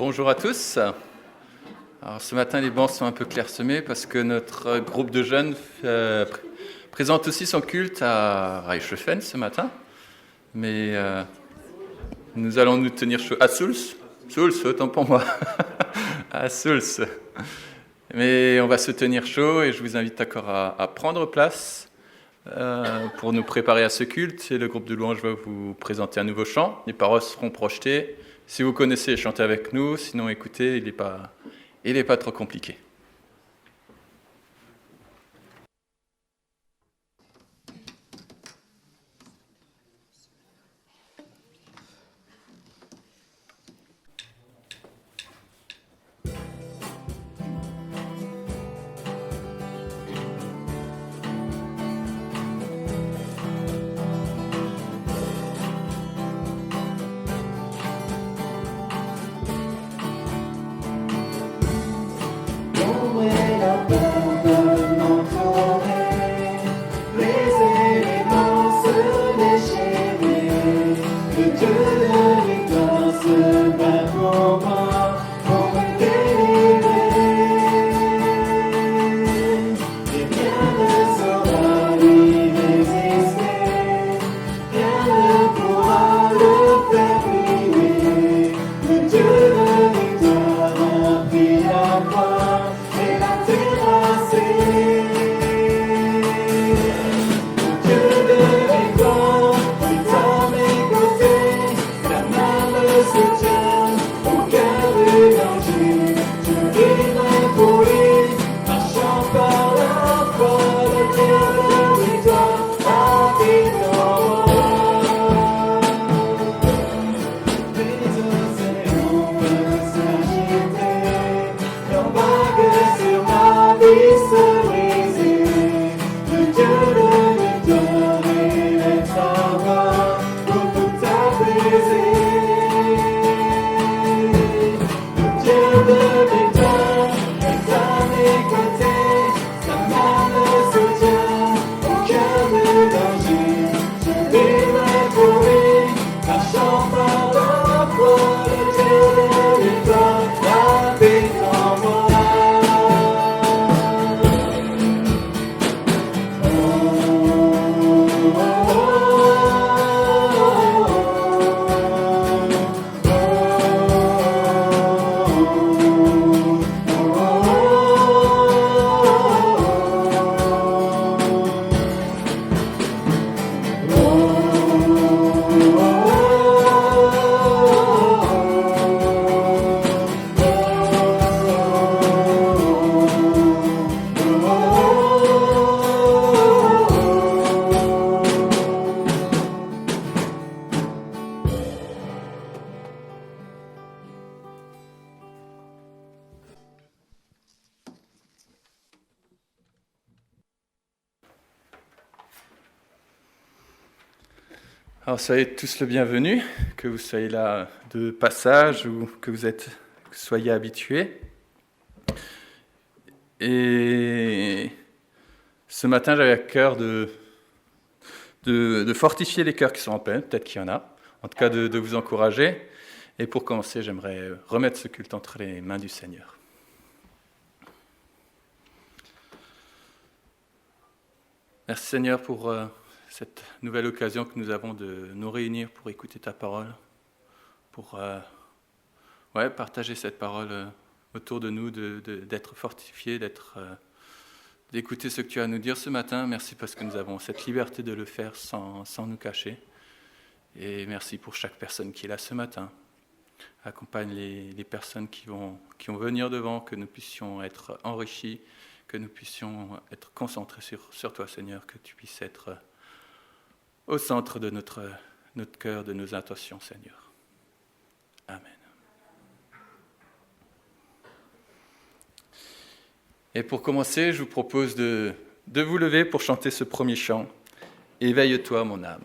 Bonjour à tous. Alors, ce matin, les bancs sont un peu clairsemés parce que notre groupe de jeunes présente aussi son culte à Reichshofen ce matin. Mais nous allons nous tenir chaud. À Souls, autant pour moi. À Souls. Mais on va se tenir chaud et je vous invite encore à prendre place pour nous préparer à ce culte. Et le groupe de louanges va vous présenter un nouveau chant. Les paroles seront projetées. Si vous connaissez, chantez avec nous. Sinon, écoutez, il n'est pas trop compliqué. Alors, soyez tous le bienvenu, que vous soyez là de passage ou que vous soyez habitués. Et ce matin, j'avais à cœur de fortifier les cœurs qui sont en peine, peut-être qu'il y en a, en tout cas de vous encourager. Et pour commencer, j'aimerais remettre ce culte entre les mains du Seigneur. Merci Seigneur pour cette nouvelle occasion que nous avons de nous réunir pour écouter ta parole, pour partager cette parole autour de nous, d'être fortifiés, d'écouter ce que tu as à nous dire ce matin. Merci parce que nous avons cette liberté de le faire sans nous cacher. Et merci pour chaque personne qui est là ce matin. Accompagne les personnes qui vont venir devant, que nous puissions être enrichis, que nous puissions être concentrés sur toi Seigneur, que tu puisses être au centre de notre cœur, de nos intentions, Seigneur. Amen. Et pour commencer, je vous propose de vous lever pour chanter ce premier chant. « Éveille-toi, mon âme ».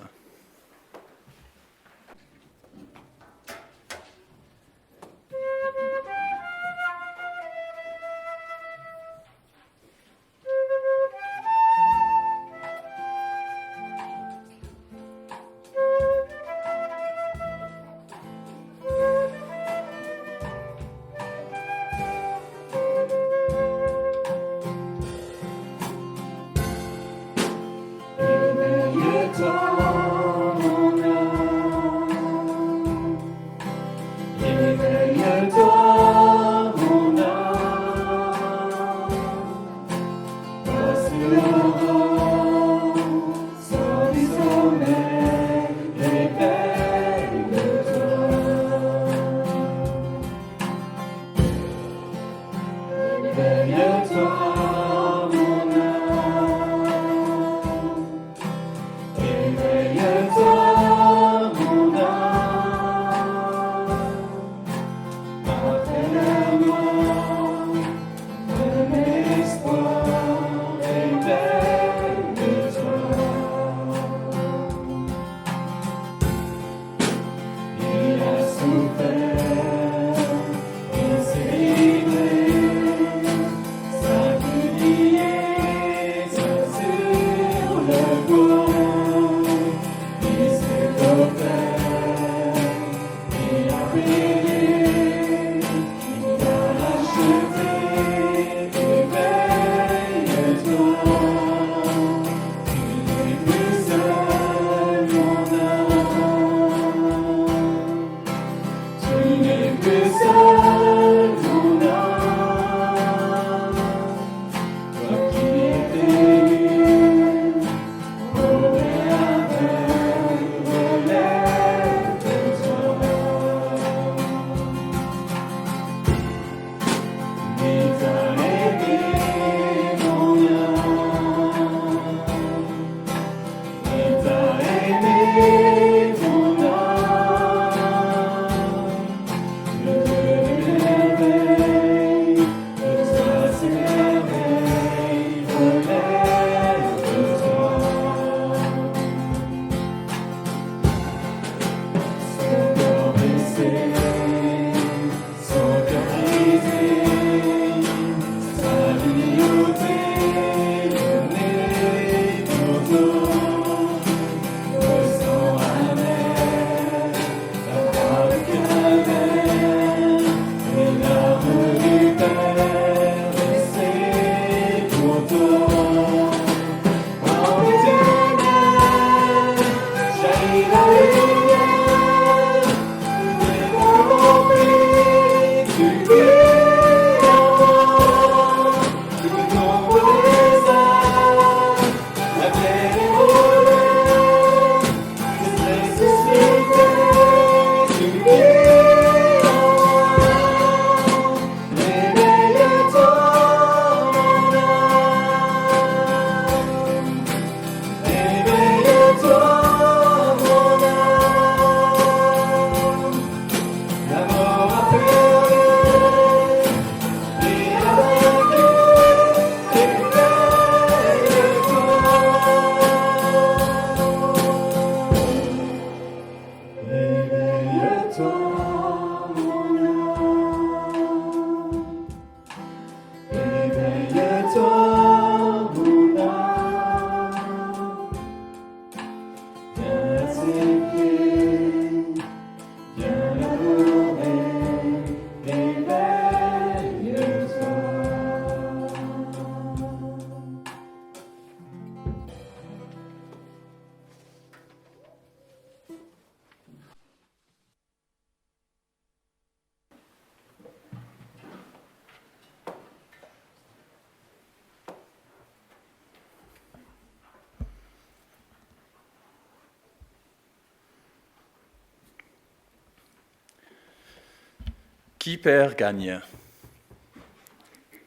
Qui perd gagne.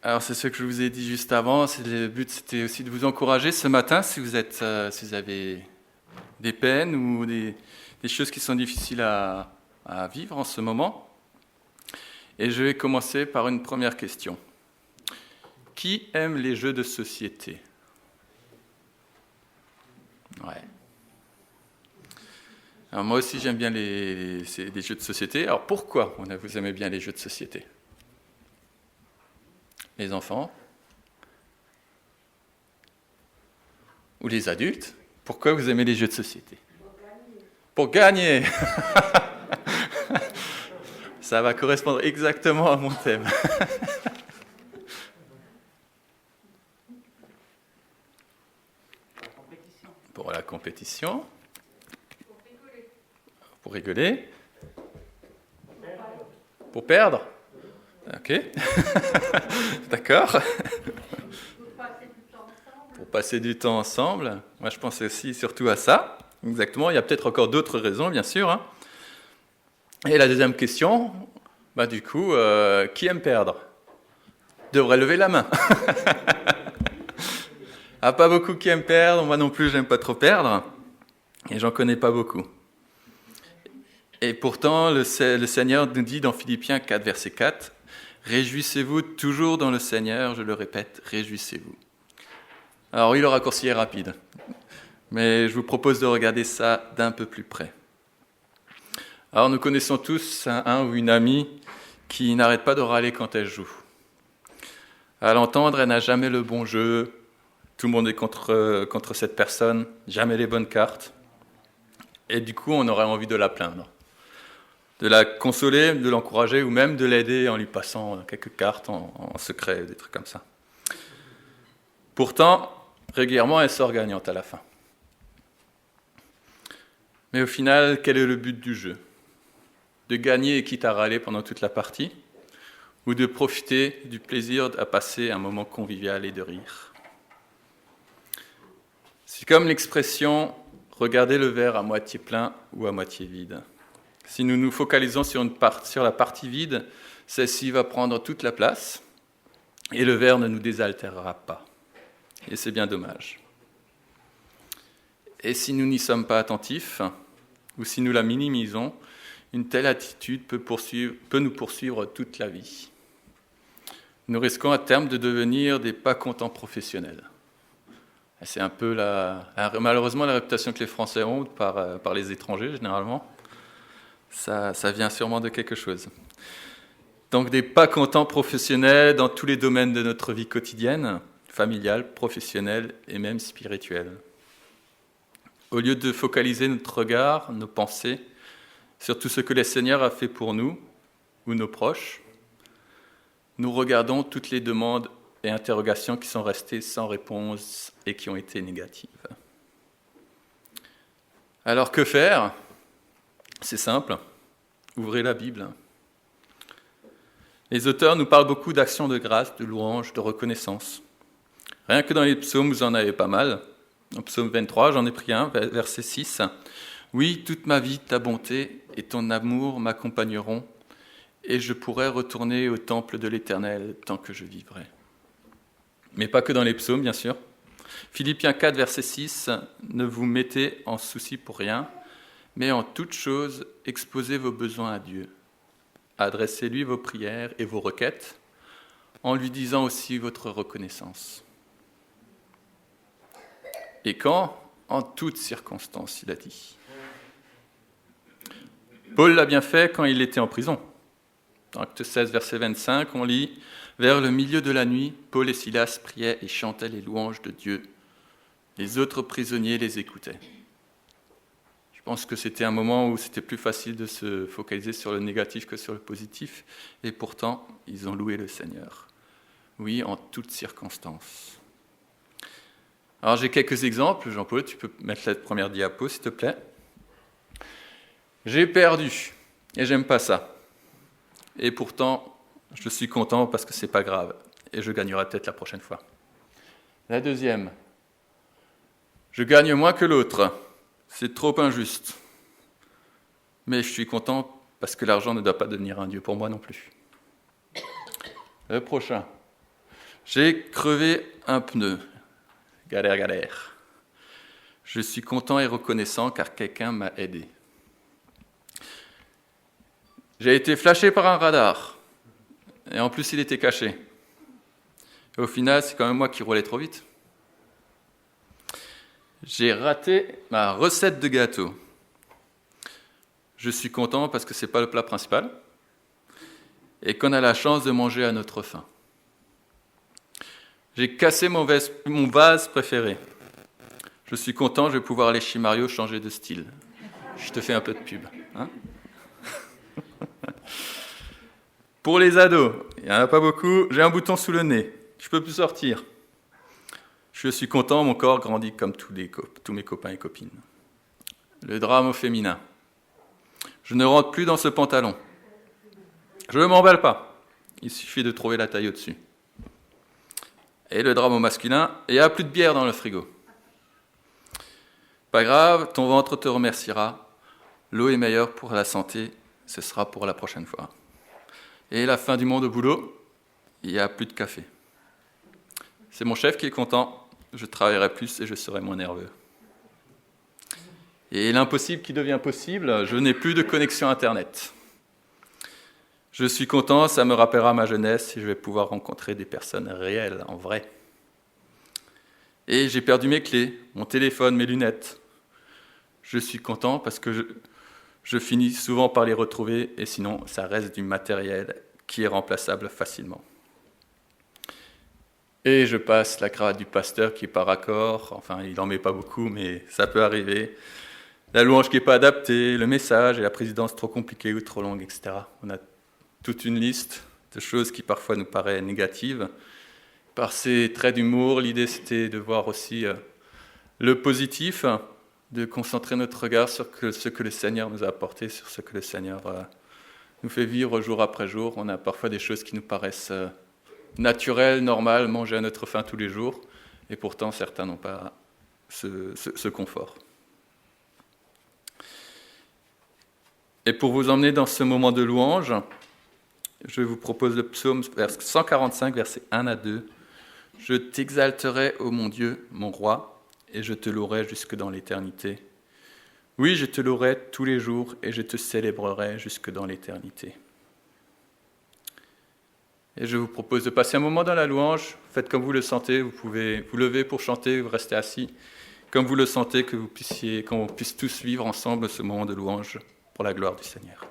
Alors c'est ce que je vous ai dit juste avant. Le but c'était aussi de vous encourager ce matin si vous avez des peines ou des choses qui sont difficiles à vivre en ce moment. Et je vais commencer par une première question. Qui aime les jeux de société ? Ouais. Alors moi aussi j'aime bien les jeux de société. Alors pourquoi vous aimez bien les jeux de société ? Les enfants ? Ou les adultes ? Pourquoi vous aimez les jeux de société ? Pour gagner. Ça va correspondre exactement à mon thème. Pour la compétition. Pour rigoler. Pour perdre. Ok. D'accord. Pour passer du temps ensemble. Moi, je pensais aussi surtout à ça. Exactement. Il y a peut-être encore d'autres raisons, bien sûr. Hein. Et la deuxième question, du coup, qui aime perdre ? Devrait lever la main. Ah, pas beaucoup qui aiment perdre. Moi non plus, j'aime pas trop perdre. Et j'en connais pas beaucoup. Et pourtant, le Seigneur nous dit dans Philippiens 4, verset 4, « Réjouissez-vous toujours dans le Seigneur, je le répète, réjouissez-vous. » Alors oui, le raccourci est rapide, mais je vous propose de regarder ça d'un peu plus près. Alors nous connaissons tous un ou une amie qui n'arrête pas de râler quand elle joue. À l'entendre, elle n'a jamais le bon jeu, tout le monde est contre cette personne, jamais les bonnes cartes, et du coup on aurait envie de la plaindre. De la consoler, de l'encourager ou même de l'aider en lui passant quelques cartes en secret, des trucs comme ça. Pourtant, régulièrement, elle sort gagnante à la fin. Mais au final, quel est le but du jeu ? De gagner et quitte à râler pendant toute la partie, ou de profiter du plaisir à passer un moment convivial et de rire ? C'est comme l'expression « regarder le verre à moitié plein ou à moitié vide ». Si nous nous focalisons sur la partie vide, celle-ci va prendre toute la place et le verre ne nous désaltérera pas. Et c'est bien dommage. Et si nous n'y sommes pas attentifs, ou si nous la minimisons, une telle attitude peut nous poursuivre toute la vie. Nous risquons à terme de devenir des pas contents professionnels. Et c'est un peu malheureusement la réputation que les Français ont par les étrangers généralement. Ça vient sûrement de quelque chose. Donc des pas contents professionnels dans tous les domaines de notre vie quotidienne, familiale, professionnelle et même spirituelle. Au lieu de focaliser notre regard, nos pensées, sur tout ce que le Seigneur a fait pour nous ou nos proches, nous regardons toutes les demandes et interrogations qui sont restées sans réponse et qui ont été négatives. Alors que faire ? C'est simple, ouvrez la Bible. Les auteurs nous parlent beaucoup d'actions de grâce, de louange, de reconnaissance. Rien que dans les psaumes, vous en avez pas mal. En psaume 23, j'en ai pris un, verset 6. « Oui, toute ma vie, ta bonté et ton amour m'accompagneront, et je pourrai retourner au temple de l'Éternel tant que je vivrai. » Mais pas que dans les psaumes, bien sûr. Philippiens 4, verset 6, « Ne vous mettez en souci pour rien, mais en toute chose, exposez vos besoins à Dieu. Adressez-lui vos prières et vos requêtes, en lui disant aussi votre reconnaissance. » Et quand ? En toutes circonstances, il a dit. Paul l'a bien fait quand il était en prison. Dans Acte 16, verset 25, on lit « Vers le milieu de la nuit, Paul et Silas priaient et chantaient les louanges de Dieu. Les autres prisonniers les écoutaient. » Je pense que c'était un moment où c'était plus facile de se focaliser sur le négatif que sur le positif, et pourtant, ils ont loué le Seigneur. Oui, en toutes circonstances. Alors j'ai quelques exemples. Jean-Paul, tu peux mettre la première diapo, s'il te plaît. J'ai perdu, et j'aime pas ça. Et pourtant, je suis content parce que c'est pas grave, et je gagnerai peut-être la prochaine fois. La deuxième. Je gagne moins que l'autre. C'est trop injuste. Mais je suis content parce que l'argent ne doit pas devenir un dieu pour moi non plus. Le prochain. J'ai crevé un pneu. Galère, galère. Je suis content et reconnaissant car quelqu'un m'a aidé. J'ai été flashé par un radar. Et en plus, il était caché. Et au final, c'est quand même moi qui roulais trop vite. J'ai raté ma recette de gâteau. Je suis content parce que ce n'est pas le plat principal et qu'on a la chance de manger à notre faim. J'ai cassé mon vase préféré. Je suis content, je vais pouvoir aller chez Mario changer de style. Je te fais un peu de pub. Hein. Pour les ados, il n'y en a pas beaucoup, j'ai un bouton sous le nez. Je ne peux plus sortir. Je suis content, mon corps grandit comme tous mes copains et copines. Le drame au féminin. Je ne rentre plus dans ce pantalon. Je ne m'emballe pas. Il suffit de trouver la taille au-dessus. Et le drame au masculin, il n'y a plus de bière dans le frigo. Pas grave, ton ventre te remerciera. L'eau est meilleure pour la santé, ce sera pour la prochaine fois. Et la fin du monde au boulot, il n'y a plus de café. C'est mon chef qui est content, je travaillerai plus et je serai moins nerveux. Et l'impossible qui devient possible, je n'ai plus de connexion Internet. Je suis content, ça me rappellera ma jeunesse et je vais pouvoir rencontrer des personnes réelles, en vrai. Et j'ai perdu mes clés, mon téléphone, mes lunettes. Je suis content parce que je finis souvent par les retrouver et sinon ça reste du matériel qui est remplaçable facilement. Et je passe la cravate du pasteur qui est par accord, enfin il n'en met pas beaucoup mais ça peut arriver. La louange qui n'est pas adaptée, le message et la présidence trop compliquée ou trop longue, etc. On a toute une liste de choses qui parfois nous paraissent négatives. Par ces traits d'humour, l'idée c'était de voir aussi le positif, de concentrer notre regard sur ce que le Seigneur nous a apporté, sur ce que le Seigneur nous fait vivre jour après jour. On a parfois des choses qui nous paraissent naturelles, normales, manger à notre faim tous les jours, et pourtant certains n'ont pas ce confort. Et pour vous emmener dans ce moment de louange, je vous propose le psaume 145, versets 1 à 2. « Je t'exalterai, ô mon Dieu, mon roi, et je te louerai jusque dans l'éternité. Oui, je te louerai tous les jours, et je te célébrerai jusque dans l'éternité. » Et je vous propose de passer un moment dans la louange. Faites comme vous le sentez, vous pouvez vous lever pour chanter, vous restez assis. Comme vous le sentez, qu'on puisse tous vivre ensemble ce moment de louange pour la gloire du Seigneur.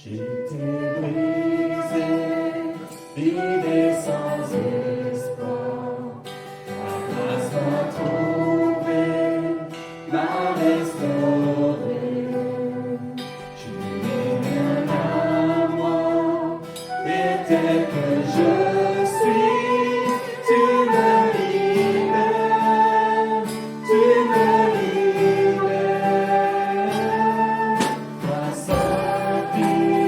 J'étais brisé, vidé sans espoir. Ta grâce m'a trouvé, m'a restauré. Tu n'es rien à moi, et tel que je suis, tu me libères, tu me libères. Grâce infinie.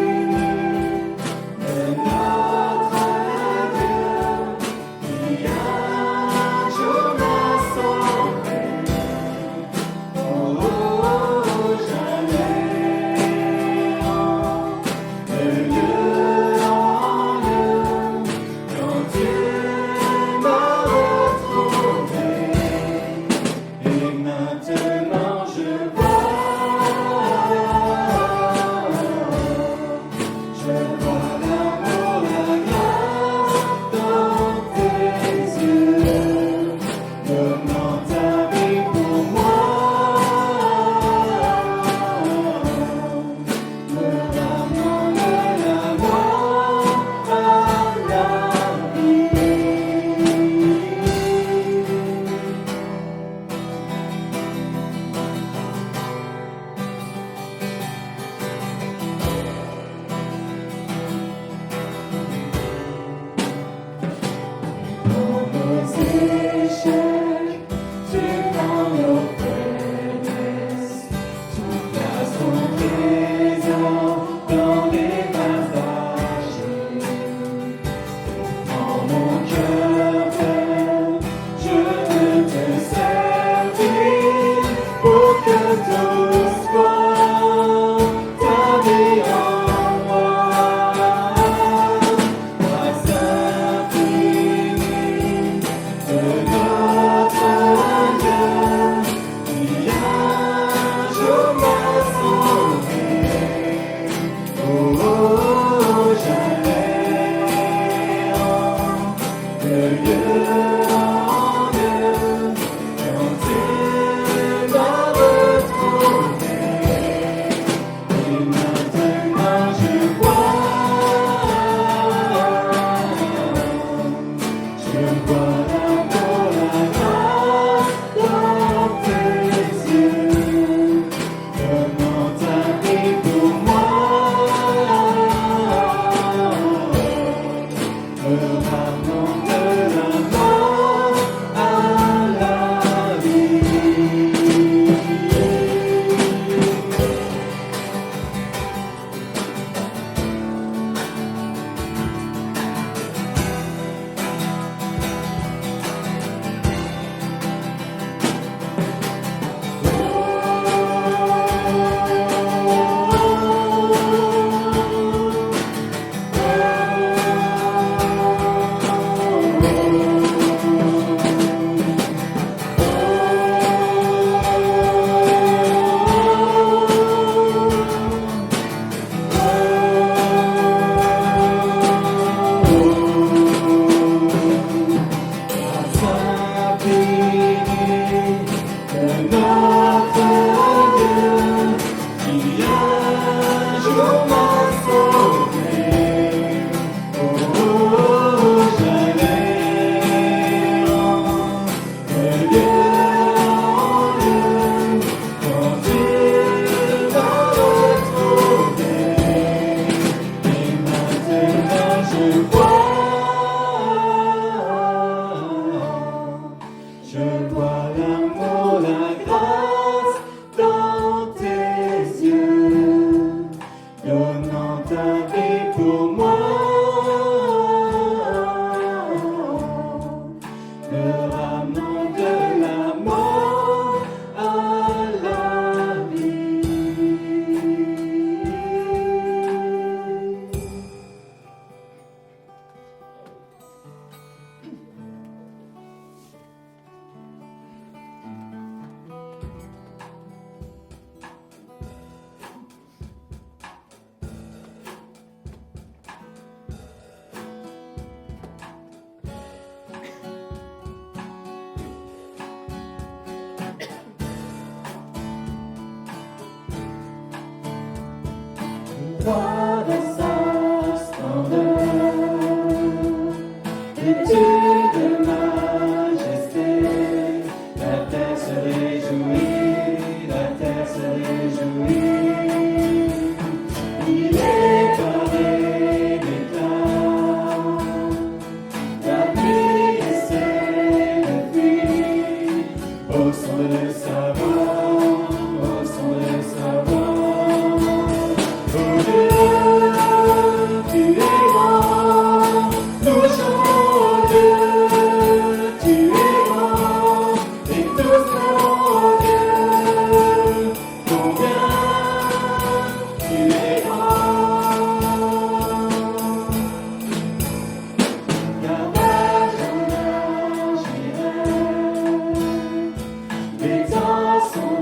notre Dieu qui un jour m'a sauvé. Oh, j'allais de lieu en lieu quand tu m'as retrouvé. Et maintenant je vois l'amour, la grâce dans tes yeux, donnant ta vie pour moi, me ramenant de la mort à la vie. Roi de sa splendeur, vêtu de majesté, la terre se réjouit, la terre se réjouit. Il est paré d'éclat, la pluie essaie de fuir, au son de sa voix, au son de sa voix. Oh Dieu, tu es grand, nous chantons Dieu, tu es grand, et tous nos dieux, combien tu es grand. Car d'âge en âge j'irai, les temps sont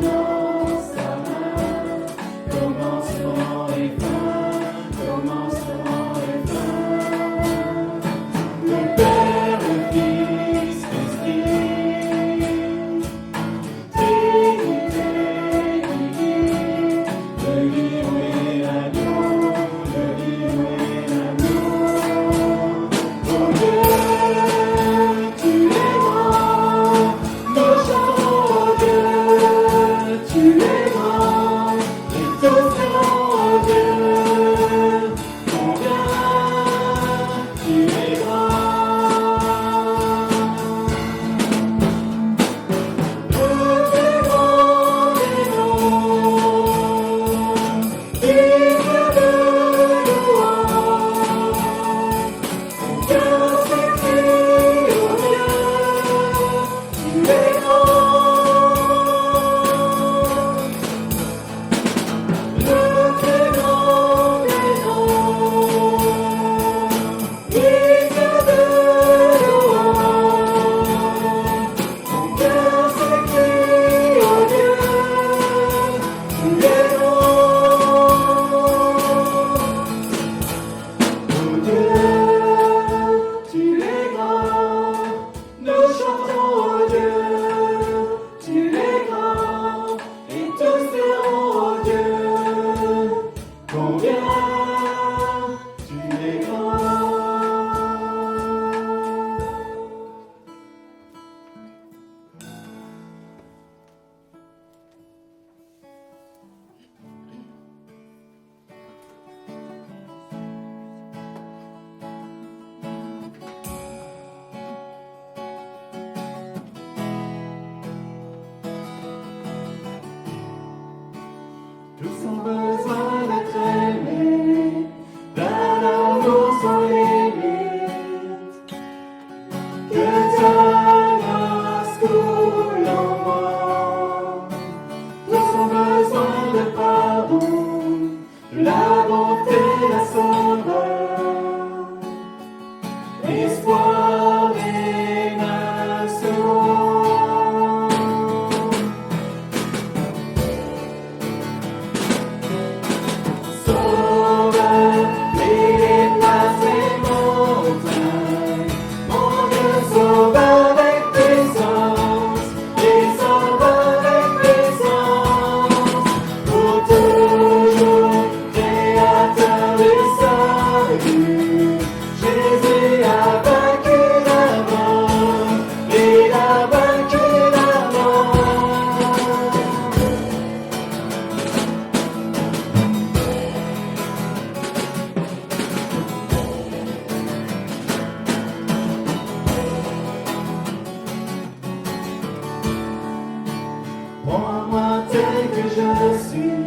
que je suis,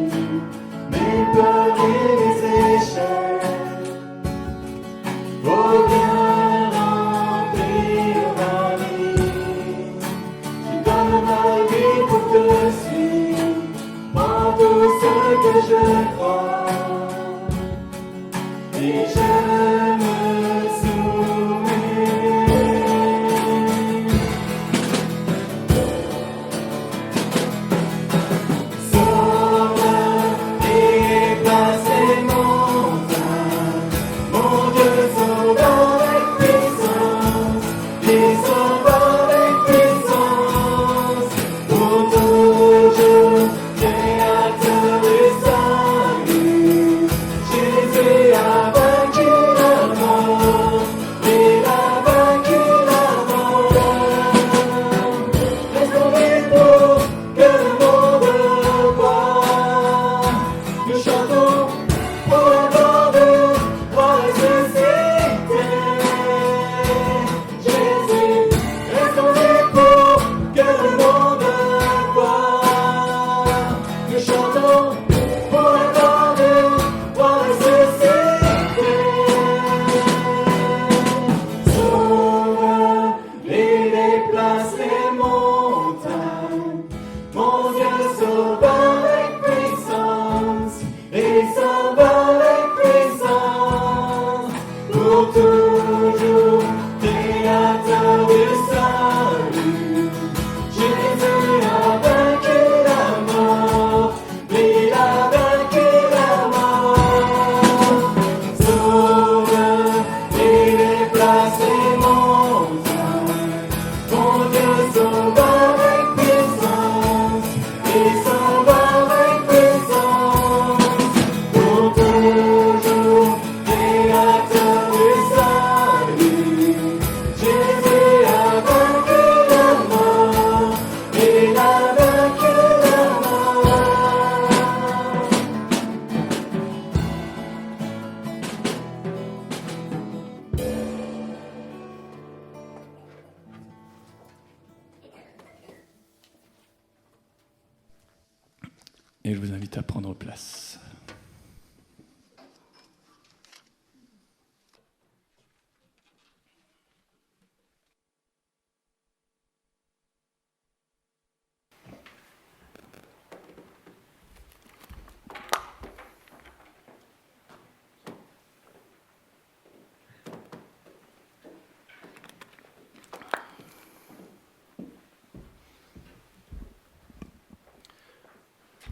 mes peurs et mes échecs. Oh, viens remplir ma vie. Tu donnes ma vie pour te suivre, en tout ce que je crois. Et je me soumets. Sauve et place les montagnes, mon Dieu sauve avec puissance, et sauve avec puissance, pour toujours, Créateur et salut. Jésus a vaincu la mort, il a vaincu la mort. Restons pour que le monde voit. Nous chantons pour la mort de roi ressuscité. Jésus, restons pour que le monde voit. Nous chantons pour la mort de roi ressuscité. Sauve et déplace les montagnes. Mon Dieu sauve avec puissance, et sauve avec puissance, pour toujours, Créateur du salut. Jésus a vaincu la mort, il a vaincu la mort. Sauve et déplace les montagnes. Mon Dieu sauve avec puissance, et sauve avec puissance, pour toujours, Créateur du salut. Jésus a vaincu la mort, il a vaincu la mort. Et je vous invite à prendre place.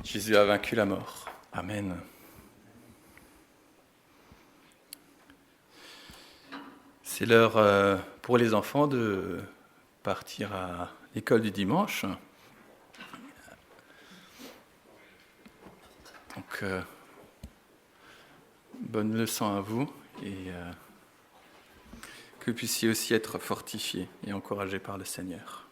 Jésus a vaincu la mort. Amen. C'est l'heure pour les enfants de partir à l'école du dimanche. Donc, bonne leçon à vous et que vous puissiez aussi être fortifiés et encouragés par le Seigneur.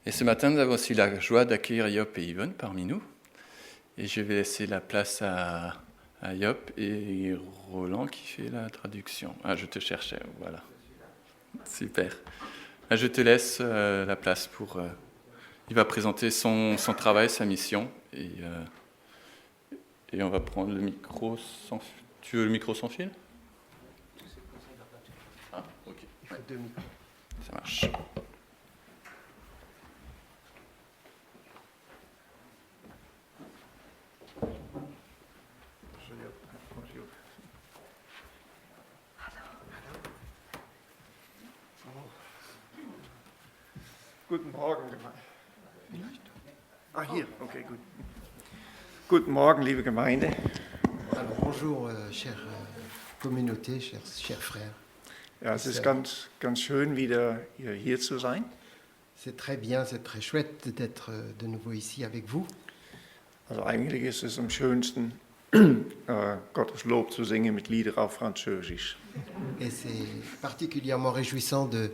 Et ce matin, nous avons aussi la joie d'accueillir Yop et Yvonne parmi nous. Et je vais laisser la place à Yop et Roland qui fait la traduction. Ah, je te cherchais, voilà. Super. Ah, je te laisse la place pour... il va présenter son travail, sa mission. Et on va prendre le micro sans... Tu veux le micro sans fil ? Ah, ok. Ça marche. Guten Morgen, Gemeinde. Ah, hier, okay, gut. Guten Morgen, liebe Gemeinde. Alors, bonjour, chère communauté, chers frères. Ja, es ist ganz schön, wieder hier zu sein. C'est très bien, c'est très chouette d'être de nouveau ici avec vous. Also eigentlich ist es am schönsten, Gottes Lob zu singen mit Lieder auf Französisch. Et c'est particulièrement réjouissant de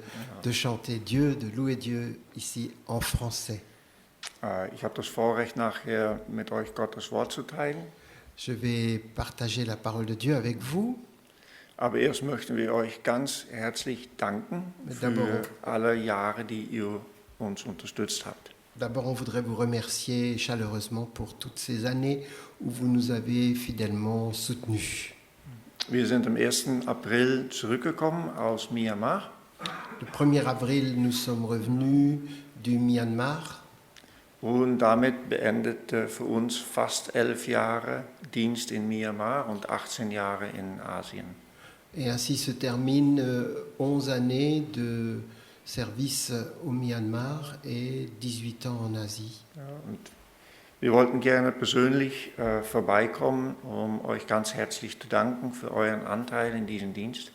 chanter Dieu, de louer Dieu ici en français. Ich habe das Vorrecht, nachher mit euch Gottes Wort zu teilen. Je vais partager la parole de Dieu avec vous. Aber erst möchten wir euch ganz herzlich danken für alle Jahre, die ihr uns unterstützt habt. D'abord, on voudrait vous remercier chaleureusement pour toutes ces années où vous nous avez fidèlement soutenus. Wir sind am 1. April zurückgekommen aus Myanmar. Le 1er avril, nous sommes revenus du Myanmar Und damit beendete für uns fast 11 Jahre Dienst in Myanmar und 18 Jahre in Asien. et ainsi se terminent 11 années de service au Myanmar et 18 ans en Asie. Ja, und wir wollten gerne persönlich vorbeikommen, um euch ganz herzlich zu danken für euren Anteil in diesem Dienst.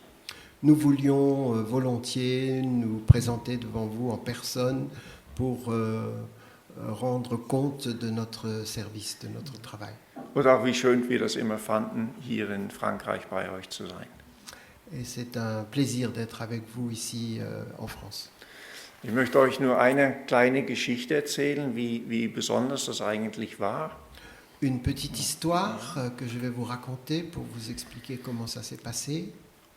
Nous voulions volontiers nous présenter devant vous en personne pour rendre compte de notre service, de notre travail. Und auch wie schön wir das immer fanden, hier in Frankreich bei euch zu sein. Et c'est un plaisir d'être avec vous ici en France. Ich möchte euch nur eine kleine Geschichte erzählen, wie besonders das eigentlich war. Une petite histoire que je vais vous raconter pour vous expliquer comment ça s'est passé.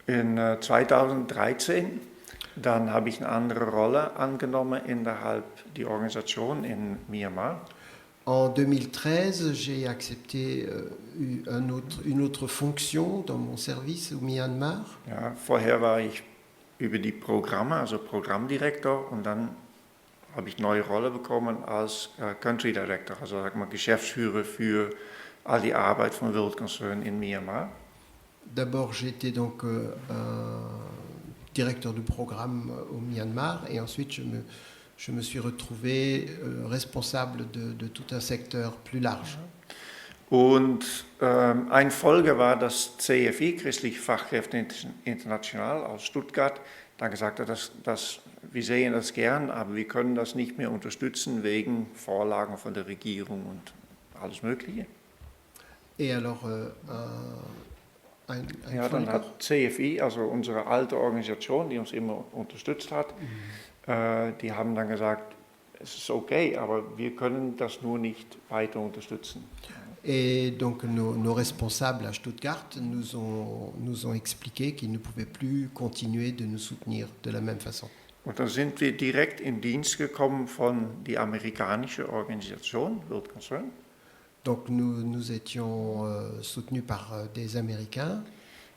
In 2013, dann habe ich eine andere Rolle angenommen innerhalb der Organisation in Myanmar. En 2013, j'ai accepté une autre fonction dans mon service au Myanmar. Ja, vorher war ich über die Programme, also Programmdirektor, und dann habe ich eine neue Rolle bekommen als Country Director, also sag mal Geschäftsführer für all die Arbeit von World Concern in Myanmar. D'abord, j'étais donc directeur du programme au Myanmar et ensuite je me suis retrouvé responsable de tout un secteur plus large. Und eine Folge war, dass CFI, Christliche Fachkräfte International aus Stuttgart, dann gesagt hat, dass wir sehen das gern, aber wir können das nicht mehr unterstützen wegen Vorlagen von der Regierung und alles Mögliche. Et alors, ja, dann hat CFI, also unsere alte Organisation, die uns immer unterstützt hat, die haben dann gesagt, es ist okay, aber wir können das nur nicht weiter unterstützen. Et donc nos responsables à Stuttgart nous ont expliqué qu'ils ne pouvaient plus continuer de nous soutenir de la même façon. Und dann sind wir direkt in Dienst gekommen von der amerikanischen Organisation, World Concern. Donc nous étions soutenus par des Américains.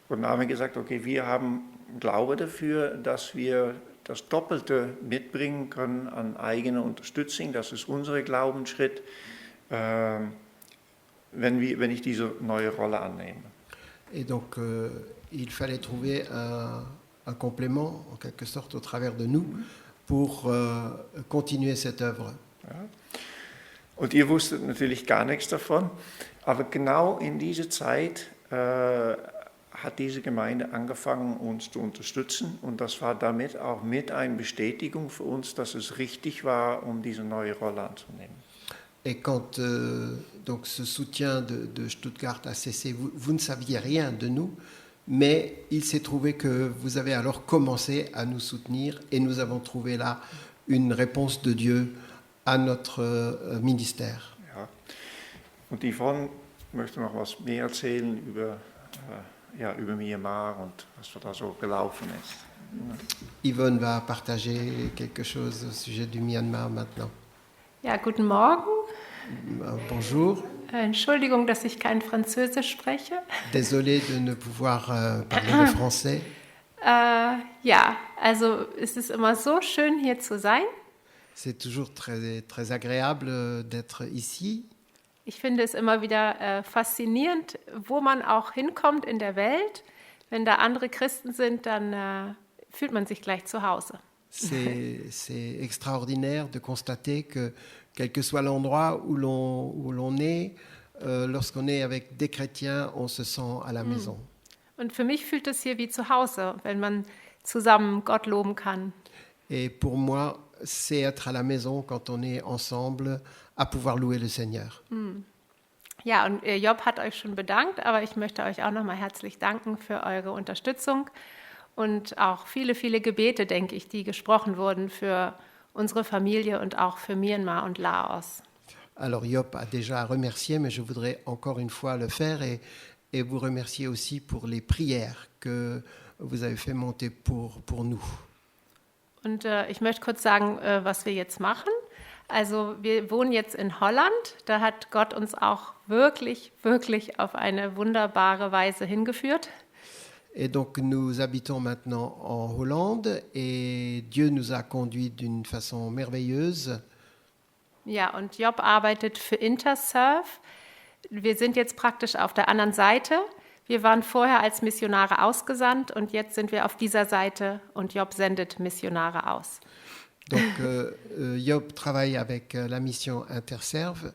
Und dann haben wir gesagt, okay, wir haben Glaube dafür, dass wir das Doppelte mitbringen können an eigener Unterstützung. Das ist unser Glaubensschritt, wenn ich diese neue Rolle annehme. Et donc il fallait trouver un complément, en quelque sorte, au travers de nous, pour continuer cette œuvre. Ja. Und ihr wusstet natürlich gar nichts davon, aber genau in dieser Zeit hat diese Gemeinde angefangen, uns zu unterstützen, und das war damit auch mit eine Bestätigung für uns, dass es richtig war, diese neue Rolle anzunehmen. Et quand donc ce soutien de Stuttgart a cessé, vous ne saviez rien de nous, mais il s'est trouvé que vous avez alors commencé à nous soutenir et nous avons trouvé là une réponse de Dieu à notre ministère. Ja. Und Yvonne möchte noch was mehr erzählen über Myanmar und was da so gelaufen ist. Yvonne va partager quelque chose au sujet du Myanmar maintenant. Ja, guten Morgen. Bonjour. Entschuldigung, dass ich kein Französisch spreche. Désolé de ne pouvoir parler le français. Ja, also es ist immer so schön, hier zu sein. C'est toujours très agréable d'être ici. Ich finde es immer wieder faszinierend, wo man auch hinkommt in der Welt. Wenn da andere Christen sind, dann fühlt man sich gleich zu Hause. C'est extraordinaire de constater que, quel que soit l'endroit où l'on est, lorsqu'on est avec des chrétiens, on se sent à la maison. Und für mich fühlt es hier wie zu Hause, wenn man zusammen Gott loben kann. Et pour moi, c'est être à la maison quand on est ensemble à pouvoir louer le Seigneur. Ja, und Job hat euch schon bedankt, aber ich möchte euch auch nochmal herzlich danken für eure Unterstützung und auch viele, viele Gebete, denke ich, die gesprochen wurden für unsere Familie und auch für Myanmar und Laos. Alors Job a déjà remercié, mais je voudrais encore une fois le faire et vous remercier aussi pour les prières que vous avez fait monter pour nous. Und ich möchte kurz sagen, was wir jetzt machen. Also wir wohnen jetzt in Holland. Da hat Gott uns auch wirklich, wirklich auf eine wunderbare Weise hingeführt. Et donc nous habitons maintenant en Hollande et Dieu nous a conduits d'une façon merveilleuse. Ja, und Job arbeitet für Intersurf. Wir sind jetzt praktisch auf der anderen Seite. Wir waren vorher als Missionare ausgesandt und jetzt sind wir auf dieser Seite und Job sendet Missionare aus. Donc Job travaille avec la mission Interserve.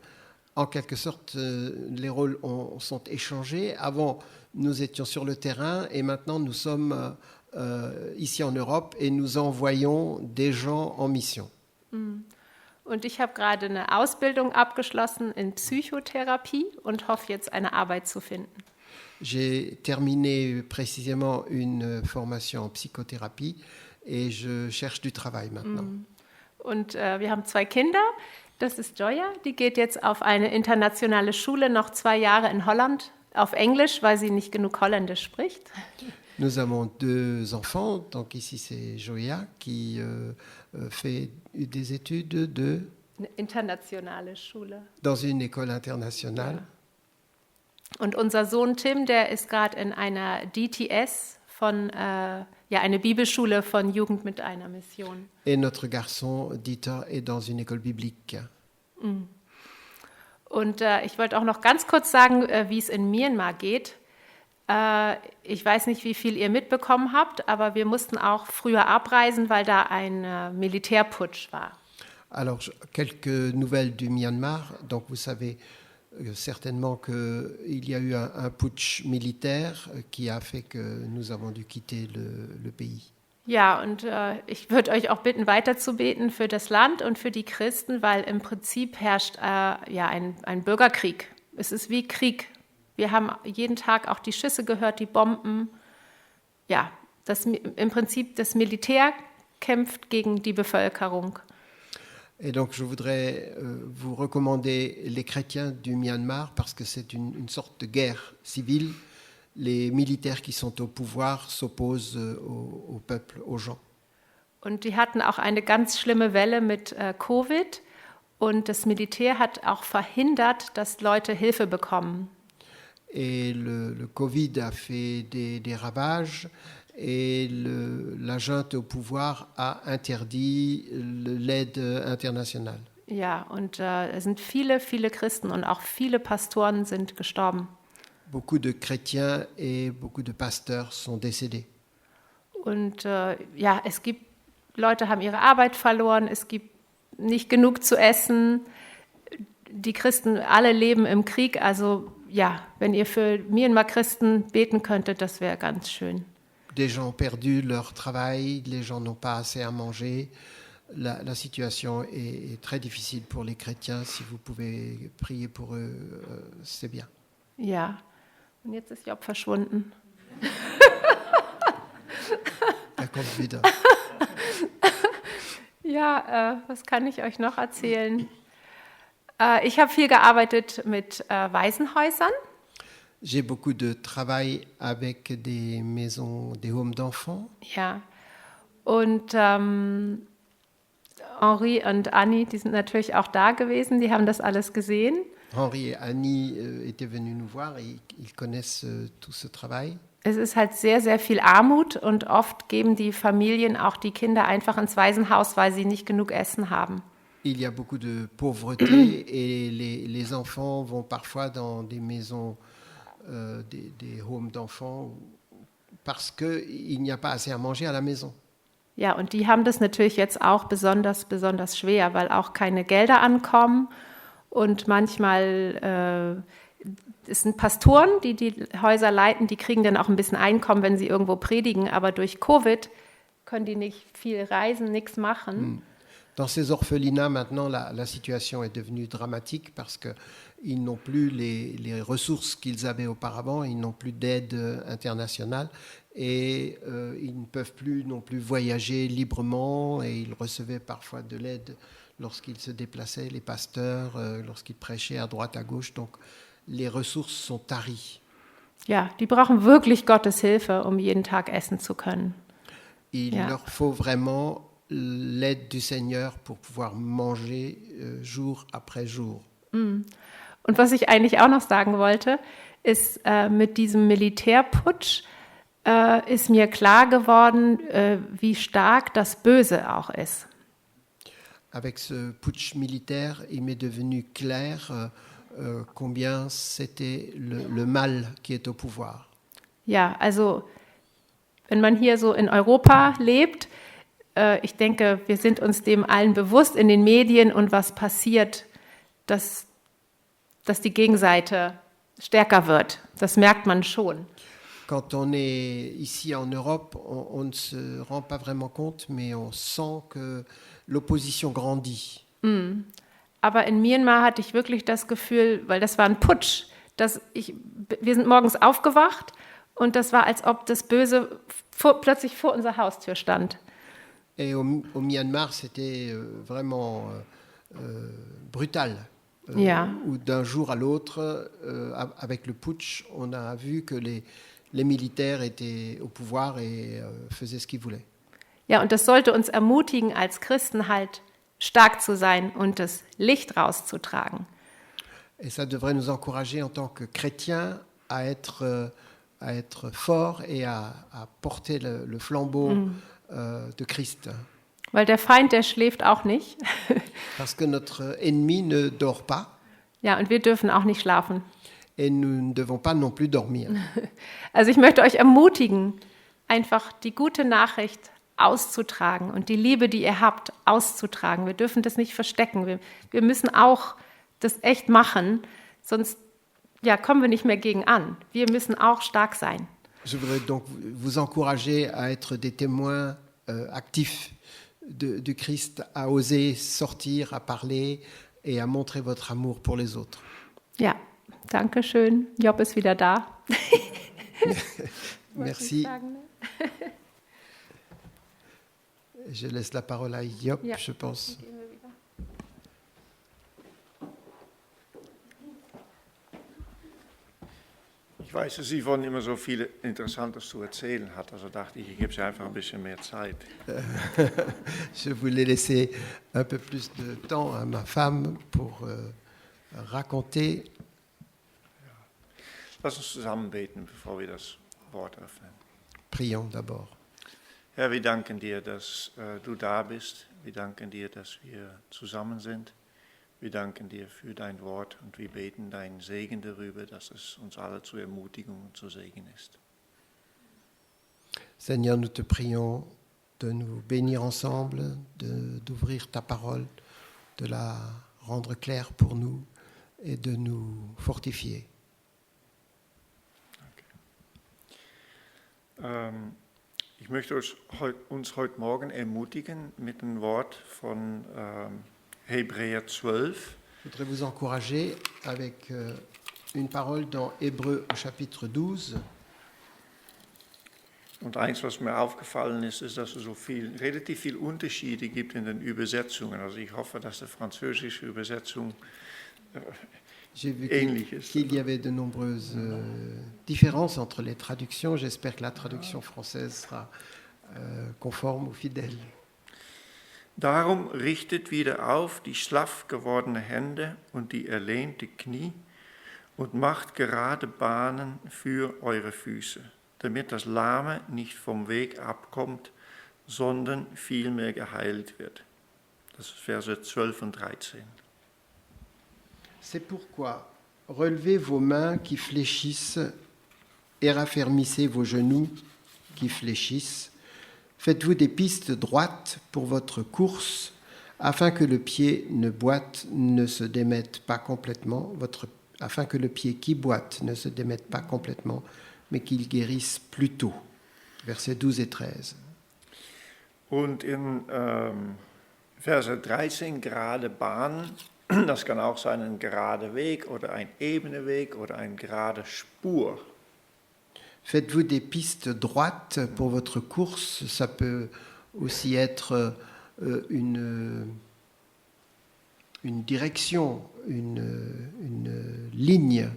En quelque sorte, les rôles sont échangés. Avant, nous étions sur le terrain et maintenant nous sommes ici en Europe et nous envoyons des gens en mission. Und ich habe gerade eine Ausbildung abgeschlossen in Psychotherapie und hoffe jetzt eine Arbeit zu finden. J'ai terminé précisément une formation en psychothérapie et je cherche du travail maintenant. Und wir haben 2 Kinder. Das ist Joya, die geht jetzt auf eine internationale Schule, noch 2 Jahre in Holland, auf Englisch, weil sie nicht genug Holländisch spricht. Nous avons 2 enfants, donc ici c'est Joya qui fait des études Eine internationale Schule. dans une école internationale. Und unser Sohn Tim, der ist gerade in einer DTS von, eine Bibelschule von Jugend mit einer Mission. Et notre garçon Dieter est dans une école biblique. Und ich wollte auch noch ganz kurz sagen, wie es in Myanmar geht. Ich weiß nicht, wie viel ihr mitbekommen habt, aber wir mussten auch früher abreisen, weil da ein Militärputsch war. Alors, quelques nouvelles du Myanmar. Donc, vous savez certainement qu'il y a eu un putsch militaire qui a fait que nous avons dû quitter le pays. Ja, und ich würde euch auch bitten, weiterzubeten für das Land und für die Christen, weil im Prinzip herrscht ein Bürgerkrieg. Es ist wie Krieg. Wir haben jeden Tag auch die Schüsse gehört, die Bomben. Ja, im Prinzip das Militär kämpft gegen die Bevölkerung. Et donc, je voudrais vous recommander les chrétiens du Myanmar parce que c'est une sorte de guerre civile. Les militaires qui sont au pouvoir s'opposent au peuple, aux gens. Und die hatten auch eine ganz schlimme Welle mit Covid. Und das Militär hat auch verhindert, dass Leute Hilfe bekommen. Et le Covid a fait des ravages et la junte au pouvoir a interdit l'aide internationale. Ja, und es sind viele, viele Christen und auch viele Pastoren sind gestorben. Beaucoup de chrétiens et beaucoup de pasteurs sont décédés. Und es gibt, Leute haben ihre Arbeit verloren, es gibt nicht genug zu essen. Die Christen alle leben im Krieg, also ja, wenn ihr für Myanmar-Christen beten könntet, das wäre ganz schön. Des gens ont perdu leur travail, les gens n'ont pas assez à manger. La situation est très difficile pour les chrétiens. Si vous pouvez prier pour eux, c'est bien. Ja, und jetzt ist Job verschwunden. Er kommt wieder. Ja, was kann ich euch noch erzählen? Ich habe viel gearbeitet mit Waisenhäusern. J'ai beaucoup de travail avec des maisons, des homes d'enfants. Ja, und Henri und Annie, die sind natürlich auch da gewesen, die haben das alles gesehen. Henri et Annie étaient venus nous voir et ils connaissent tout ce travail. Es ist halt sehr, sehr viel Armut und oft geben die Familien auch die Kinder einfach ins Waisenhaus, weil sie nicht genug Essen haben. Il y a beaucoup de pauvreté et les enfants vont parfois dans des maisons, des homes d'enfants parce qu'il n'y a pas assez à manger à la maison. Ja, und die haben das natürlich jetzt auch besonders, besonders schwer, weil auch keine Gelder ankommen und manchmal es sind Pastoren, die die Häuser leiten, die kriegen dann auch ein bisschen Einkommen, wenn sie irgendwo predigen, aber durch Covid können die nicht viel reisen, nichts machen. Dans ces orphelinats, maintenant, la situation est devenue dramatique parce qu'ils n'ont plus les ressources qu'ils avaient auparavant, ils n'ont plus d'aide internationale et ils ne peuvent plus non plus voyager librement et ils recevaient parfois de l'aide lorsqu'ils se déplaçaient, les pasteurs, lorsqu'ils prêchaient à droite, à gauche. Donc les ressources sont taries. Ja, die brauchen wirklich Gottes Hilfe, um jeden Tag essen zu können. Il Ja. leur faut vraiment l'aide du Seigneur pour pouvoir manger jour après jour. Und was ich eigentlich auch noch sagen wollte, ist, mit diesem Militärputsch ist mir klar geworden, wie stark das Böse auch ist. Avec ce putsch militaire, il m'est devenu clair combien c'était le mal qui est au pouvoir. Ja, also wenn man hier so in Europa lebt, ich denke, wir sind uns dem allen bewusst in den Medien und was passiert, dass die Gegenseite stärker wird. Das merkt man schon. Quand on est ici en Europe, on ne se rend pas vraiment compte, mais on sent que l'opposition grandit. Aber in Myanmar hatte ich wirklich das Gefühl, weil das war ein Putsch, wir sind morgens aufgewacht und das war, als ob das Böse plötzlich vor unserer Haustür stand. Et au Myanmar, c'était vraiment brutal. Ja. Où d'un jour à l'autre, avec le putsch, on a vu que les militaires étaient au pouvoir et faisaient ce qu'ils voulaient. Ja, und das sollte uns ermutigen, als Christen halt stark zu sein und das Licht rauszutragen. Et ça devrait nous encourager en tant que chrétiens à être forts et à porter le flambeau de Christ. Weil der Feind, der schläft auch nicht. Parce que notre ennemi ne dort pas Ja, und wir dürfen auch nicht schlafen. et nous ne devons pas non plus dormir. Also ich möchte euch ermutigen, einfach die gute Nachricht auszutragen und die Liebe, die ihr habt, auszutragen. Wir dürfen das nicht verstecken. Wir müssen auch das echt machen, sonst kommen wir nicht mehr gegen an. Wir müssen auch stark sein. Je voudrais donc vous encourager à être des témoins actifs du Christ, à oser sortir, à parler et à montrer votre amour pour les autres. Ja, danke schön. Job ist wieder da. Merci. Je laisse la parole à Job, Ja. je pense. Ich weiß, dass Yvonne immer so viel Interessantes zu erzählen hat, also dachte ich gebe sie einfach ein bisschen mehr Zeit. Je voulais laisser un peu plus de temps à ma femme pour raconter. Lass uns zusammen beten, bevor wir das Wort öffnen. Prions d'abord. Herr, wir danken dir, dass du da bist. Wir danken dir, dass wir zusammen sind. Wir danken dir für dein Wort und wir beten deinen Segen darüber, dass es uns alle zur Ermutigung und zu Segen ist. Seigneur, nous te prions de nous bénir ensemble, d'ouvrir ta parole, de la rendre claire pour nous et de nous fortifier. Ich möchte uns heute Morgen ermutigen mit einem Wort von Hebräer 12. Je voudrais vous encourager avec une parole dans Hébreux au chapitre 12. Und eins, was mir aufgefallen ist, ist, dass es relativ viel Unterschiede gibt in den Übersetzungen. Also ich hoffe, dass die französische Übersetzung J'ai vu ähnlich ist. qu'il y avait de nombreuses différences entre les traductions. J'espère que la traduction française sera conforme ou fidèle. Darum richtet wieder auf die schlaff gewordene Hände und die erlähmte Knie und macht gerade Bahnen für eure Füße, damit das Lahme nicht vom Weg abkommt, sondern vielmehr geheilt wird. Das ist Verse 12 und 13. C'est pourquoi relevez vos mains qui fléchissent et raffermissez vos genoux qui fléchissent. Faites-vous des pistes droites pour votre course, afin que le pied ne se démette pas complètement, afin que le pied qui boite ne se démette pas complètement, mais qu'il guérisse plus tôt. Versets 12 et 13. Und in Verse 13 gerade Bahn, das kann auch sein ein gerader Weg oder ein ebener Weg oder eine gerade Spur. Faites-vous des pistes droites pour votre course. Ça peut aussi être une direction, une ligne.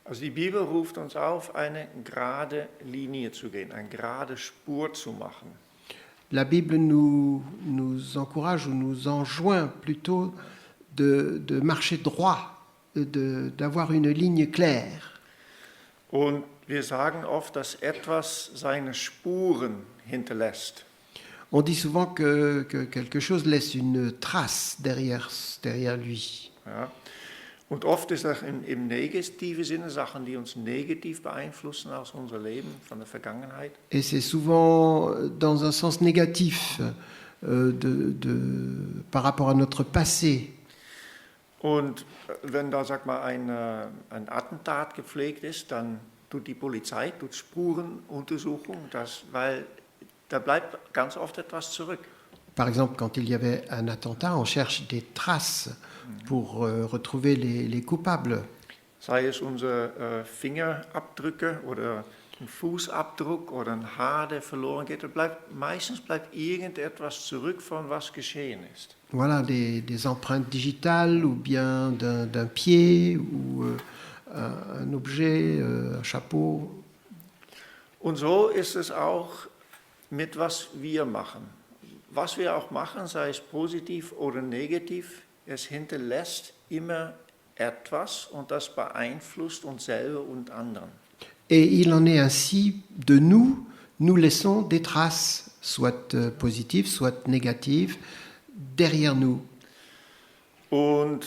Also die Bibel ruft uns auf, eine gerade Linie zu gehen, eine gerade Spur zu machen. La Bible nous encourage ou nous enjoint plutôt de marcher droit, d'avoir une ligne claire. Und wir sagen oft, dass etwas seine Spuren hinterlässt. On dit souvent que quelque chose laisse une trace derrière lui. Ja. Und oft ist das im negativen Sinne Sachen, die uns negativ beeinflussen aus unserem Leben, von der Vergangenheit. Et c'est souvent dans un sens négatif par rapport à notre passé. Und wenn da, sag mal, ein Attentat gepflegt ist, dann tut die Polizei, tut Spurenuntersuchung, weil da bleibt ganz oft etwas zurück. Par exemple, quand il y avait un attentat, on cherche des traces pour retrouver les coupables. Sei es unsere Fingerabdrücke oder ein Fußabdruck oder ein Haar, der verloren geht, meistens bleibt irgendetwas zurück, von was geschehen ist. Voilà, des empreintes digitales ou bien d'un pied ou un objet, un chapeau. Und so ist es auch mit was wir machen. Was wir auch machen, sei es positiv oder negativ, es hinterlässt immer etwas und das beeinflusst uns selber und anderen. Et il en est ainsi de nous. Nous laissons des traces, soit positives, soit négatives, derrière nous. Und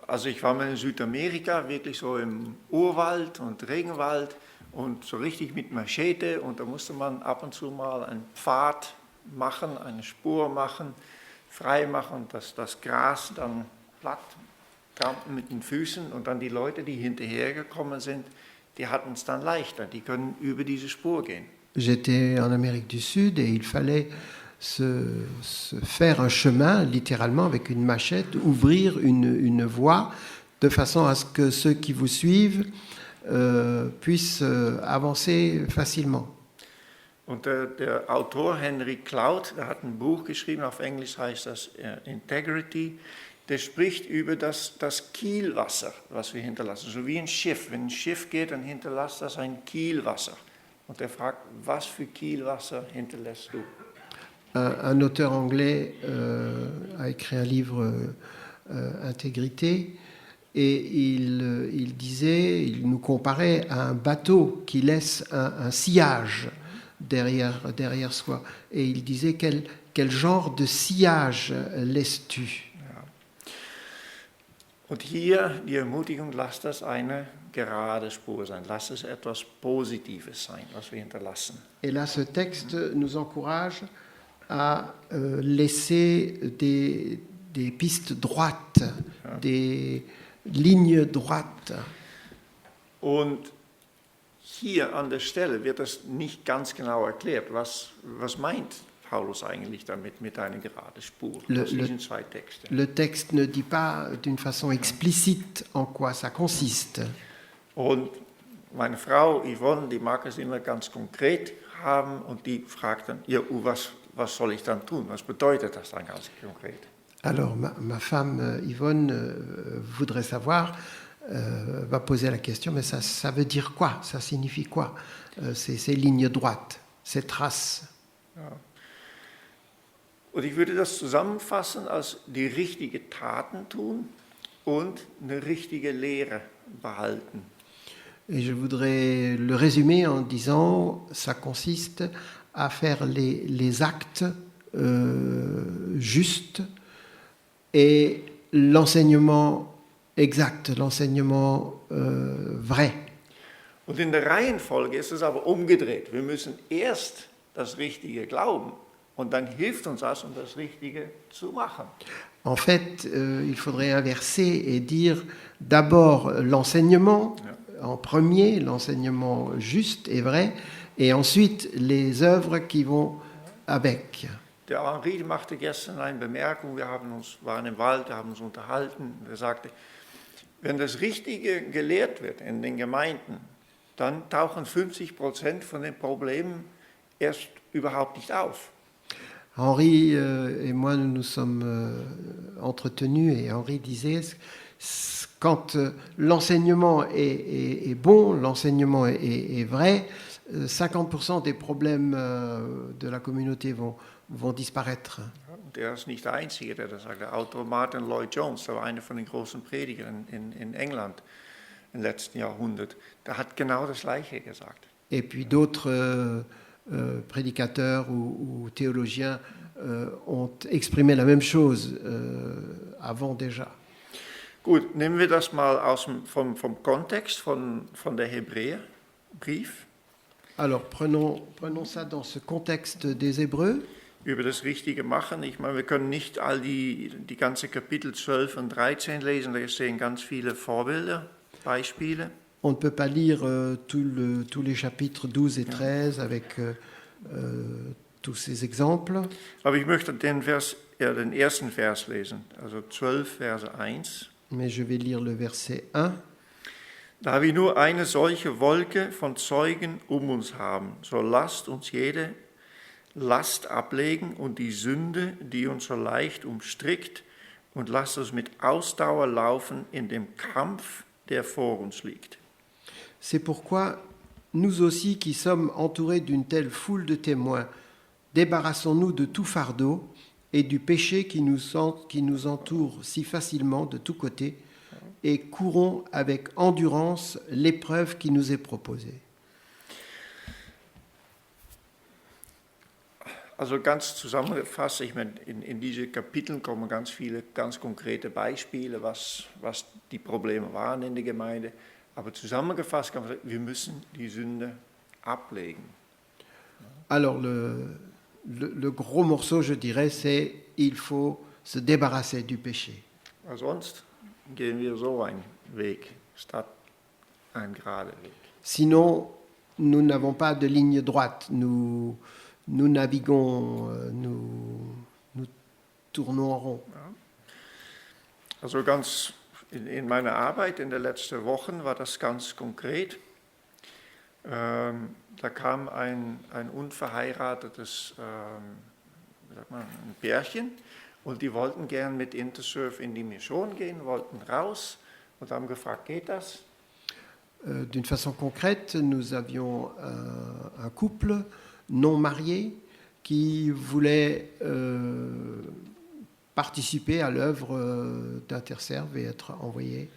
also ich war mal in Südamerika, wirklich so im Urwald und Regenwald und so richtig mit Machete und da musste man ab und zu mal einen Pfad machen, eine Spur machen, frei machen, dass das Gras dann platt trampeln mit den Füßen und dann die Leute, die hinterhergekommen sind, die hatten es dann leichter, die können über diese Spur gehen. J'étais en Amérique du Sud et il fallait se faire un chemin, littéralement avec une machette, ouvrir une voie de façon à ce que ceux qui vous suivent puissent avancer facilement. Und der Autor Henry Cloud, der hat ein Buch geschrieben, auf Englisch heißt das Integrity, der spricht über das Kielwasser, was wir hinterlassen. So wie ein Schiff. Wenn ein Schiff geht, dann hinterlässt das ein Kielwasser. Und er fragt, was für Kielwasser hinterlässt du? Un auteur anglais a écrit un livre, Intégrité, et il nous comparait à un bateau qui laisse un sillage derrière soi. Et il disait, quel genre de sillage laisses-tu? Und hier die Ermutigung, lasst das eine gerade Spur sein, lasst es etwas Positives sein, was wir hinterlassen. Et là, ce texte nous encourage à laisser des pistes droites, des lignes droites. Und hier an der Stelle wird das nicht ganz genau erklärt, was meint Paulus eigentlich damit, mit einer geraden Spur, aus diesen zwei Texten. Le texte ne dit pas d'une façon explicite en quoi ça consiste. Und meine Frau Yvonne, die mag es immer ganz konkret haben und die fragt dann, ja, was soll ich dann tun? Was bedeutet das dann ganz konkret? Alors ma femme Yvonne voudrait savoir, va poser la question, mais ça veut dire quoi? Ça signifie quoi? Ces lignes droites, ces traces. Ja. Und ich würde das zusammenfassen als die richtige Taten tun und eine richtige Lehre behalten. Et je voudrais le résumer en disant, ça consiste à faire les actes justes et l'enseignement exact, l'enseignement vrai. Und in der Reihenfolge ist es aber umgedreht. Wir müssen erst das Richtige glauben und dann hilft uns das, um das Richtige zu machen. En fait, il faudrait inverser et dire d'abord l'enseignement en premier, l'enseignement juste et vrai, et ensuite les œuvres qui vont avec. Der Henri machte gestern eine Bemerkung, wir waren im Wald, wir haben uns unterhalten, er sagte, wenn das Richtige gelehrt wird in den Gemeinden, dann tauchen 50% von den Problemen erst überhaupt nicht auf. Henri et moi, nous nous sommes entretenus et Henri disait, quand l'enseignement est bon, l'enseignement est vrai, 50% des problèmes de la communauté vont disparaître. Und er ist nicht der Einzige, der das sagt. Der Autor Martin Lloyd-Jones, der war einer von den großen Predigern in England im letzten Jahrhundert, der hat genau das Gleiche gesagt. Et puis d'autres prédicateurs ou théologiens ont exprimé la même chose avant déjà. Gut, nehmen wir das mal vom Kontext von der Hebräerbrief. Alors prenons ça dans ce contexte des Hébreux. Über das richtige Machen. Ich meine, wir können nicht all die ganze Kapitel 12 und 13 lesen, da stehen ganz viele Vorbilder, Beispiele. On ne peut pas lire tous les chapitres 12 et 13 avec tous ces exemples. Aber ich möchte den ersten Vers lesen, also 12, Verse 1. Mais je vais lire le verset 1. Da wir nur eine solche Wolke von Zeugen um uns haben, so lasst uns jede Last ablegen und die Sünde, die uns so leicht umstrickt, und lasst uns mit Ausdauer laufen in dem Kampf, der vor uns liegt. C'est pourquoi nous aussi qui sommes entourés d'une telle foule de témoins, débarrassons-nous de tout fardeau et du péché qui nous entoure si facilement de tous côtés et courons avec endurance l'épreuve qui nous est proposée. Also ganz zusammengefasst, ich meine, in diese Kapiteln kommen ganz viele ganz konkrete Beispiele, was die Probleme waren in der Gemeinde. Aber zusammengefasst kann man sagen, wir müssen die Sünde ablegen. Alors le gros morceau, je dirais, c'est il faut se débarrasser du péché. Weil sonst gehen wir so einen Weg, statt einen geraden Weg. Sinon, nous n'avons pas de ligne droite. Nous naviguons, nous tournons en rond. Ja. Also ganz in meiner Arbeit in den letzten Wochen war das ganz konkret. Da kam ein unverheiratetes ein Pärchen und die wollten gern mit Intersurf in die Mission gehen, wollten raus und haben gefragt, geht das? D'une façon concrète, nous avions un couple non marié qui voulait participer à l'œuvre d'Interserve et être envoyé.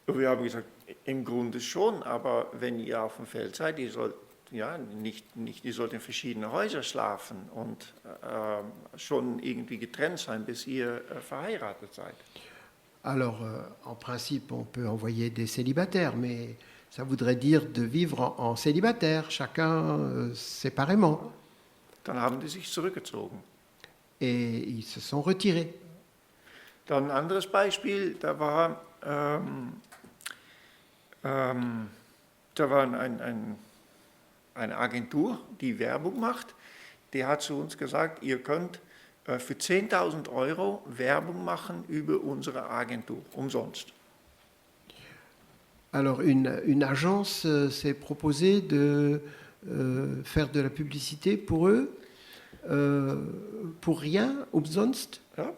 Und wir haben gesagt, im Grunde schon, aber wenn ihr auf dem Feld seid, ihr sollt ihr sollt in verschiedene Häuser schlafen und schon irgendwie getrennt sein, bis ihr verheiratet seid. Alors, en principe, on peut envoyer des célibataires, mais ça voudrait dire de vivre en célibataire, chacun séparément. Dann haben die sich zurückgezogen. Et ils se sont retirés. Dann ein anderes Beispiel, da war eine Agentur, die Werbung macht, die hat zu uns gesagt, ihr könnt für 10.000 € Werbung machen über unsere Agentur, umsonst. Alors, une agence s'est proposée de faire de la publicité pour eux, pour rien, umsonst. Ja.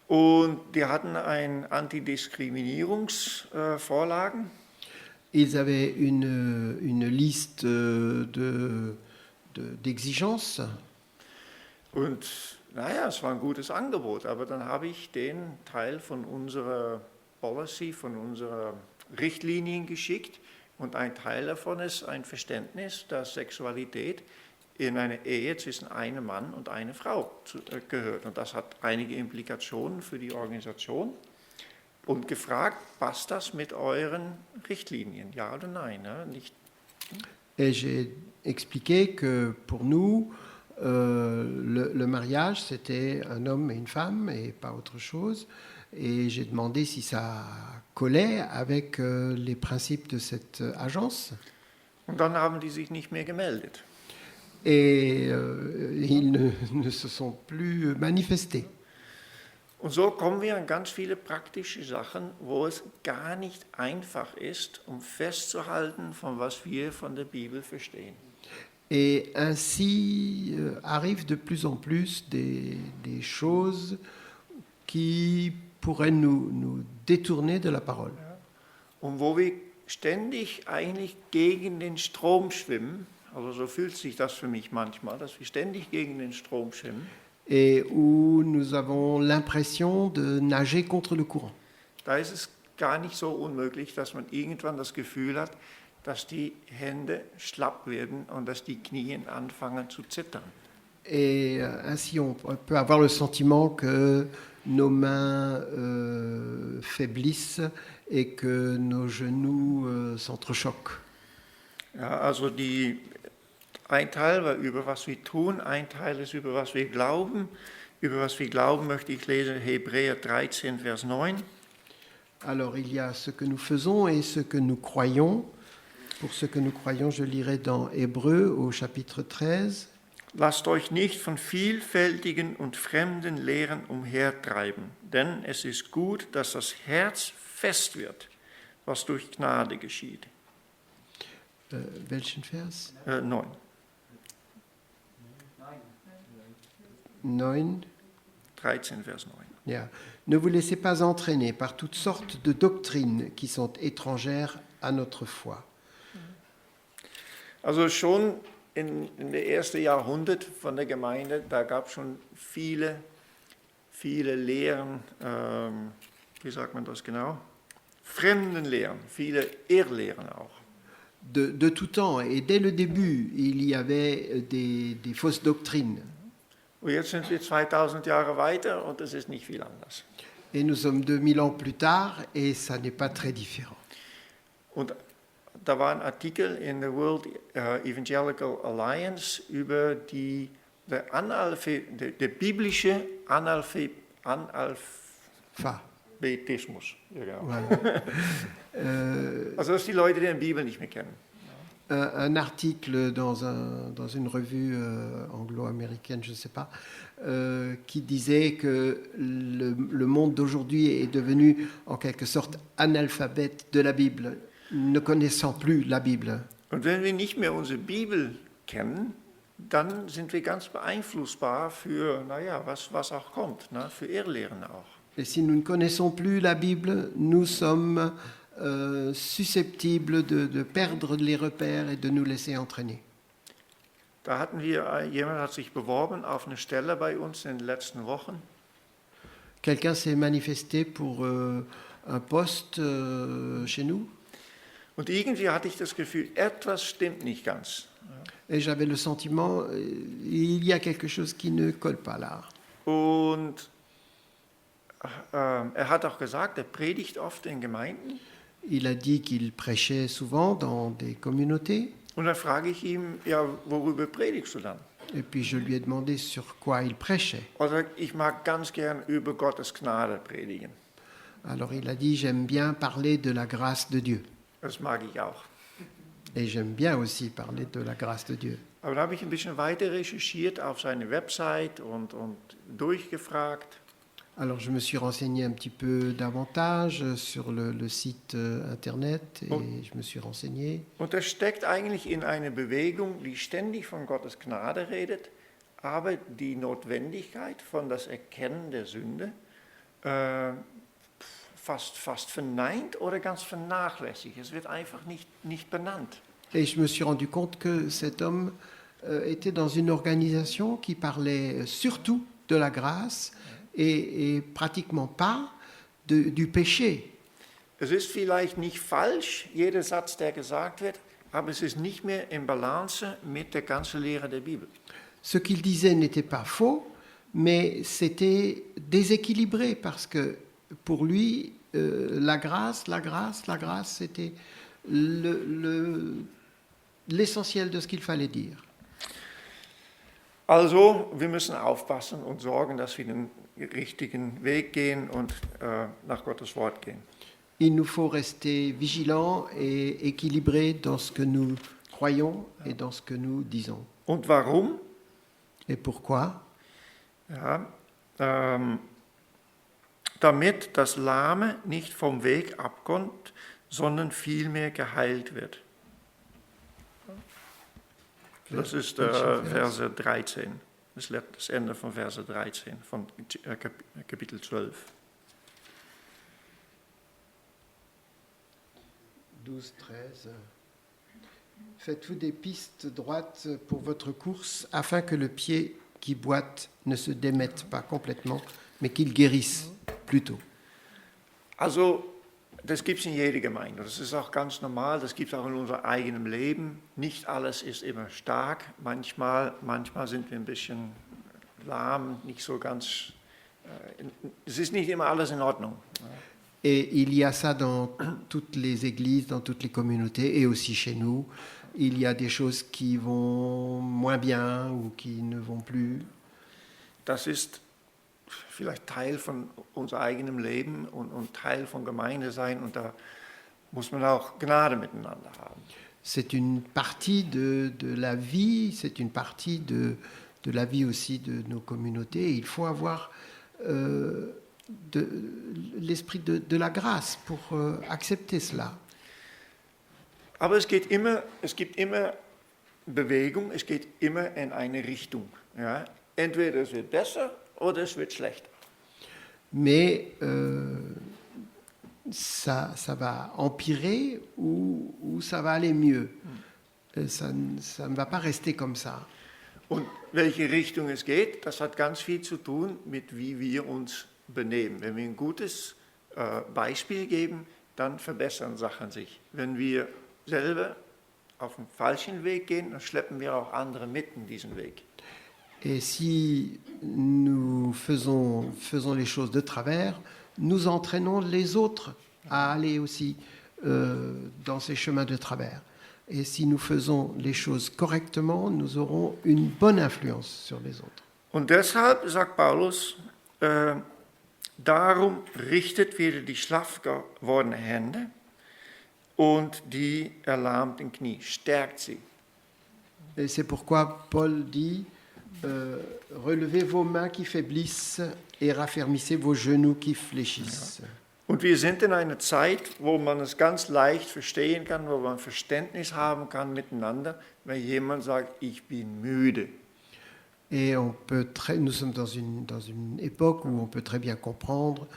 Und die hatten ein Antidiskriminierungsvorlagen. Ils avaient une liste d'exigences. Und naja, es war ein gutes Angebot, aber dann habe ich den Teil von unserer Policy, von unserer Richtlinien geschickt und ein Teil davon ist ein Verständnis, dass Sexualität in einer Ehe zwischen einem Mann und einer Frau gehört. Und das hat einige Implikationen für die Organisation. Und gefragt, passt das mit euren Richtlinien, ja oder nein? Ne? Nicht. Et j'ai expliqué que pour nous, le mariage, c'était un homme et une femme et pas autre chose. Et j'ai demandé si ça collait avec les principes de cette agence. Und dann haben die sich nicht mehr gemeldet. Et ils ne se sont plus manifestés. Und so kommen wir an ganz viele praktische Sachen, wo es gar nicht einfach ist, festzuhalten, von was wir von der Bibel verstehen. Et ainsi arrivent de plus en plus des choses qui pourraient nous détourner de la parole. Und wo wir ständig eigentlich gegen den Strom schwimmen, also so fühlt sich das für mich manchmal, dass wir ständig gegen den Strom schwimmen, Et où nous avons l'impression de nager contre le courant. da ist es gar nicht so unmöglich, dass man irgendwann das Gefühl hat, dass die Hände schlapp werden und dass die Knie anfangen zu zittern. Et ainsi, on peut avoir le sentiment que nos mains faiblissent et que nos genoux s'entrechoquent. Ja, also ein Teil war über was wir tun, ein Teil ist über was wir glauben. Über was wir glauben möchte ich lesen Hebräer 13, Vers 9. Alors, il y a ce que nous faisons et ce que nous croyons. Pour ce que nous croyons, je lirai dans Hébreux au chapitre 13. Lasst euch nicht von vielfältigen und fremden Lehren umhertreiben, denn es ist gut, dass das Herz fest wird, was durch Gnade geschieht. Welchen Vers? 9. 9. 13, Vers 9. Yeah. Ne vous laissez pas entraîner par toutes sortes de doctrines qui sont étrangères à notre foi. Also schon in der ersten Jahrhundert von der Gemeinde, da gab es schon viele Lehren, wie sagt man das genau? Fremden Lehren, viele Irrlehren auch. De tout temps, et dès le début, il y avait des fausses doctrines. Und jetzt sind wir 2000 Jahre weiter und es ist nicht viel anders. Et nous sommes 2000 ans plus tard, et ça n'est pas très différent. Und da war ein Artikel in der World Evangelical Alliance über der biblische Analphabetismus. Ja, genau. Voilà. Also dass die Leute die Bibel nicht mehr kennen. Un article dans une revue anglo-américaine, je ne sais pas, qui disait que le monde d'aujourd'hui est devenu en quelque sorte analphabète de la Bible, ne connaissant plus la Bible. Und wenn wir nicht mehr unsere Bibel kennen, dann sind wir ganz beeinflussbar für, was auch kommt, ne, für Irrlehren auch. Et si nous ne connaissons plus la Bible, nous sommes susceptibles de perdre les repères et de nous laisser entraîner. Jemand hat sich beworben auf eine Stelle bei uns in den letzten Wochen. Quelqu'un s'est manifesté pour un poste chez nous. Und irgendwie hatte ich das Gefühl, etwas stimmt nicht ganz. Et j'avais le sentiment, il y a quelque chose qui ne colle pas là. Und hat auch gesagt, er predigt oft in Gemeinden. Il a dit qu'il prêchait souvent dans des communautés. Und dann frage ich ihn, ja, worüber predigst du dann? Et puis je lui ai demandé sur quoi il prêchait. Also ich mag ganz gern über Gottes Gnade predigen. Alors il a dit, j'aime bien parler de la grâce de Dieu. Das mag ich auch. Et j'aime bien aussi parler de la grâce de Dieu. Aber da habe ich ein bisschen weiter recherchiert auf seine Website und durchgefragt. Alors je me suis renseigné un petit peu davantage sur le site internet et je me suis renseigné. Und er steckt eigentlich in einer Bewegung, die ständig von Gottes Gnade redet, aber die Notwendigkeit von das Erkennen der Sünde fast verneint oder ganz vernachlässigt. Es wird einfach nicht benannt. Et je me suis rendu compte que cet homme était dans une organisation qui parlait surtout de la grâce et pratiquement pas du péché. Es ist vielleicht nicht falsch, jeder Satz, der gesagt wird, aber es ist nicht mehr in Balance mit der ganzen Lehre der Bibel. Ce qu'il disait n'était pas faux, mais c'était déséquilibré parce que pour lui, la grâce, c'était l'essentiel de ce qu'il fallait dire. Also, wir müssen aufpassen und sorgen, dass wir den richtigen Weg gehen und nach Gottes Wort gehen. Il nous faut rester vigilants et équilibrés dans ce que nous croyons et dans ce que nous disons. Und warum? Et pourquoi? Ja, damit das Lahme nicht vom Weg abkommt, sondern vielmehr geheilt wird. Das ist Welcher Vers? Verse 13. Das Ende von Verse 13, von Kapitel 12. 12, 13. Faites-vous des pistes droites pour votre course afin que le pied qui boite ne se démette pas complètement, mais qu'il guérisse plutôt. Also, das gibt es in jeder Gemeinde. Das ist auch ganz normal. Das gibt es auch in unserem eigenen Leben. Nicht alles ist immer stark. Manchmal sind wir ein bisschen lahm, nicht so ganz. Es ist nicht immer alles in Ordnung. Et il y a ça dans toutes les églises, dans toutes les communautés et aussi chez nous. Il y a des choses qui vont moins bien ou qui ne vont plus. Das ist vielleicht Teil von unserem eigenen Leben und Teil von Gemeinde sein. Und da muss man auch Gnade miteinander haben. C'est une partie de la vie, c'est une partie de la vie aussi de nos communautés. Et il faut avoir l'esprit de la grâce pour accepter cela. Aber es gibt immer Bewegung, es geht immer in eine Richtung. Ja? Entweder es wird besser oder es wird schlechter. Mais ça va empirer ou ça va aller mieux. Ça ne va pas rester comme ça. Und welche Richtung es geht, das hat ganz viel zu tun mit, wie wir uns benehmen. Wenn wir ein gutes Beispiel geben, dann verbessern Sachen sich. Wenn wir selber auf den falschen Weg gehen, dann schleppen wir auch andere mit in diesen Weg. Et si nous faisons les choses de travers, nous entraînons les autres à aller aussi dans ces chemins de travers. Et si nous faisons les choses correctement, nous aurons une bonne influence sur les autres. Und deshalb sagt Paulus, darum richtet wieder die schlaff gewordenen Hände und die erlahmten Knie, stärkt sie. Et c'est pourquoi Paul dit relevez vos mains qui faiblissent et raffermissez vos genoux qui fléchissent. Und wir sind in einer Zeit, wo man es ganz leicht verstehen kann, wo man Verständnis haben kann miteinander, wenn jemand sagt, ich bin müde. Et nous sommes dans une époque où on peut très bien comprendre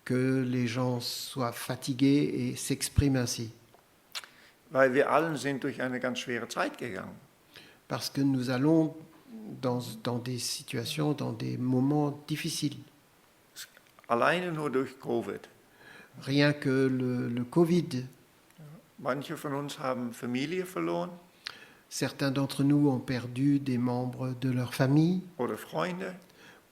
que les gens soient fatigués et s'expriment ainsi. Weil wir allen sind durch eine ganz schwere Zeit gegangen. Parce que nous allons dans des situations, dans des moments difficiles. Alleine nur durch Covid. Rien que le Covid. Manche von uns haben Familie verloren. Certains d'entre nous ont perdu des membres de leur famille Oder Freunde.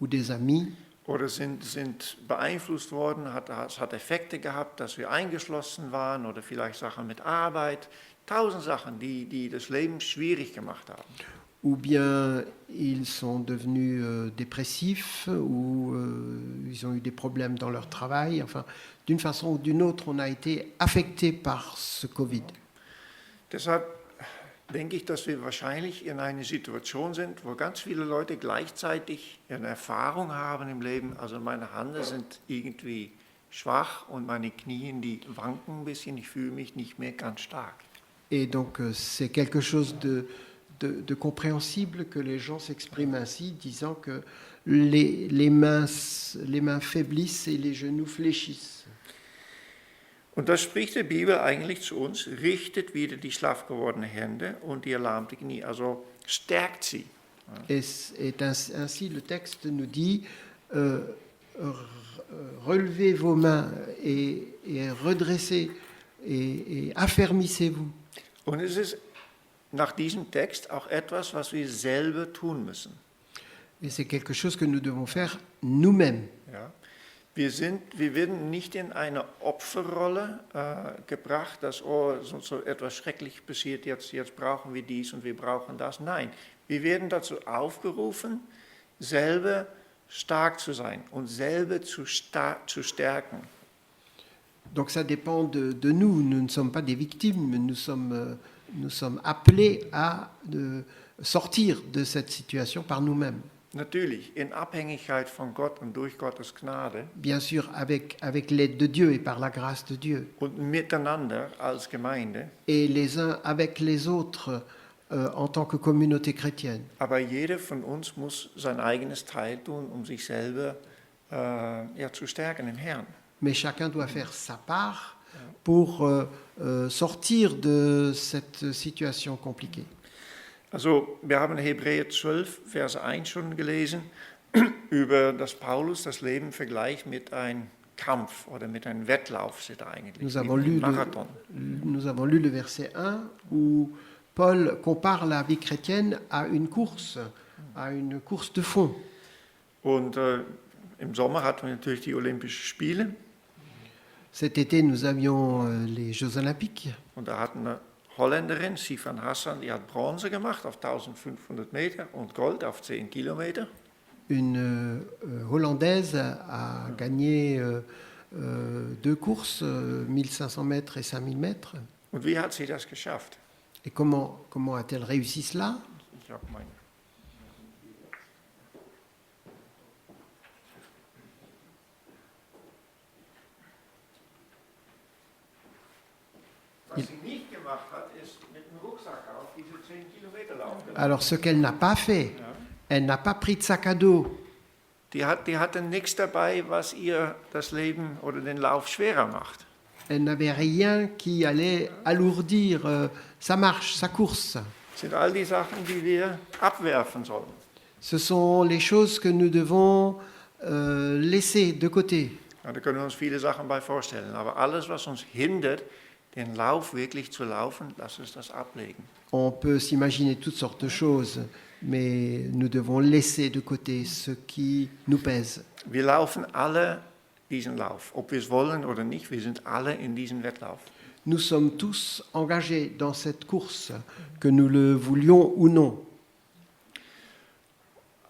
ou des amis. Oder sind beeinflusst worden, es hat Effekte gehabt, dass wir eingeschlossen waren oder vielleicht Sachen mit Arbeit. 1000 Sachen, die das Leben schwierig gemacht haben. Ou bien ils sont devenus dépressifs, ou ils ont eu des problèmes dans leur travail. Enfin, d'une façon ou d'une autre, on a été affecté par ce Covid. Deshalb denke ich, dass wir wahrscheinlich in einer Situation sind, wo ganz viele Leute gleichzeitig eine Erfahrung haben im Leben. Also meine Hände sind irgendwie schwach und meine Knie, die wanken ein bisschen. Ich fühle mich nicht mehr ganz stark. Et donc, c'est quelque chose de compréhensible que les gens s'expriment ainsi, disant que les mains faiblissent et les genoux fléchissent. Und das spricht die Bibel eigentlich zu uns, richtet wieder die schlaff gewordenen Hände und die erlahmten Knie, also stärkt sie. Et ainsi, le texte nous dit, relevez vos mains et redressez et affermissez-vous. Und es ist nach diesem Text auch etwas, was wir selber tun müssen. Et c'est quelque chose que nous devons faire nous-mêmes. Ja. Wir werden nicht in eine Opferrolle gebracht, dass so etwas schrecklich passiert, jetzt brauchen wir dies und wir brauchen das. Nein, wir werden dazu aufgerufen, selber stark zu sein und selber zu stärken. Donc ça dépend de nous. Nous ne sommes pas des victimes, nous sommes appelés à sortir de cette situation par nous-mêmes. Natürlich, in Abhängigkeit von Gott und durch Gottes Gnade. Bien sûr, avec l'aide de Dieu et par la grâce de Dieu. Und miteinander als Gemeinde. Et les uns avec les autres, en tant que communauté chrétienne. Aber jeder von uns muss sein eigenes Teil tun, um sich selber zu stärken im Herrn. Mais chacun doit faire sa part pour sortir de cette situation compliquée. Also, wir haben Hebräer 12, Vers 1 schon gelesen, über dass Paulus das Leben vergleicht mit einem Kampf oder mit einem Wettlauf, steht da eigentlich, Nous mit avons, einem lu Marathon. nous avons lu le verset 1 où Paul compare la vie chrétienne à une course de fond. Und im Sommer hatten wir natürlich die Olympischen Spiele Cet été, nous avions les Jeux Olympiques. und da hatten wir Holländerin, Sifan Hassan, die hat Bronze gemacht auf 1500 Meter und Gold auf 10 Kilometer. Une Hollandaise a gagné 2 courses, 1500 mètres et 5000 mètres. Und wie hat sie das geschafft? Et comment a-t-elle réussi cela? Ich habe meine. Was sie nicht gemacht hat, ist mit dem Rucksack auf diese 10 Kilometer laufen. Alors, ce qu'elle n'a pas fait, elle n'a pas pris de sac à dos. Die hatte nichts dabei, was ihr das Leben oder den Lauf schwerer macht. Elle n'avait rien qui allait alourdir sa marche, sa course. Das sind all die Sachen, die wir abwerfen sollen. Ce sont les choses que nous devons laisser de côté. Ja, da können wir uns viele Sachen bei vorstellen. Aber alles, was uns hindert, den Lauf wirklich zu laufen, lass uns das ablegen. On peut s'imaginer toutes sortes de choses, mais nous devons laisser de côté ce qui nous pèse. Wir laufen alle diesen Lauf, ob wir es wollen oder nicht. Wir sind alle in diesem Wettlauf. Nous sommes tous engagés dans cette course, que nous le voulions ou non.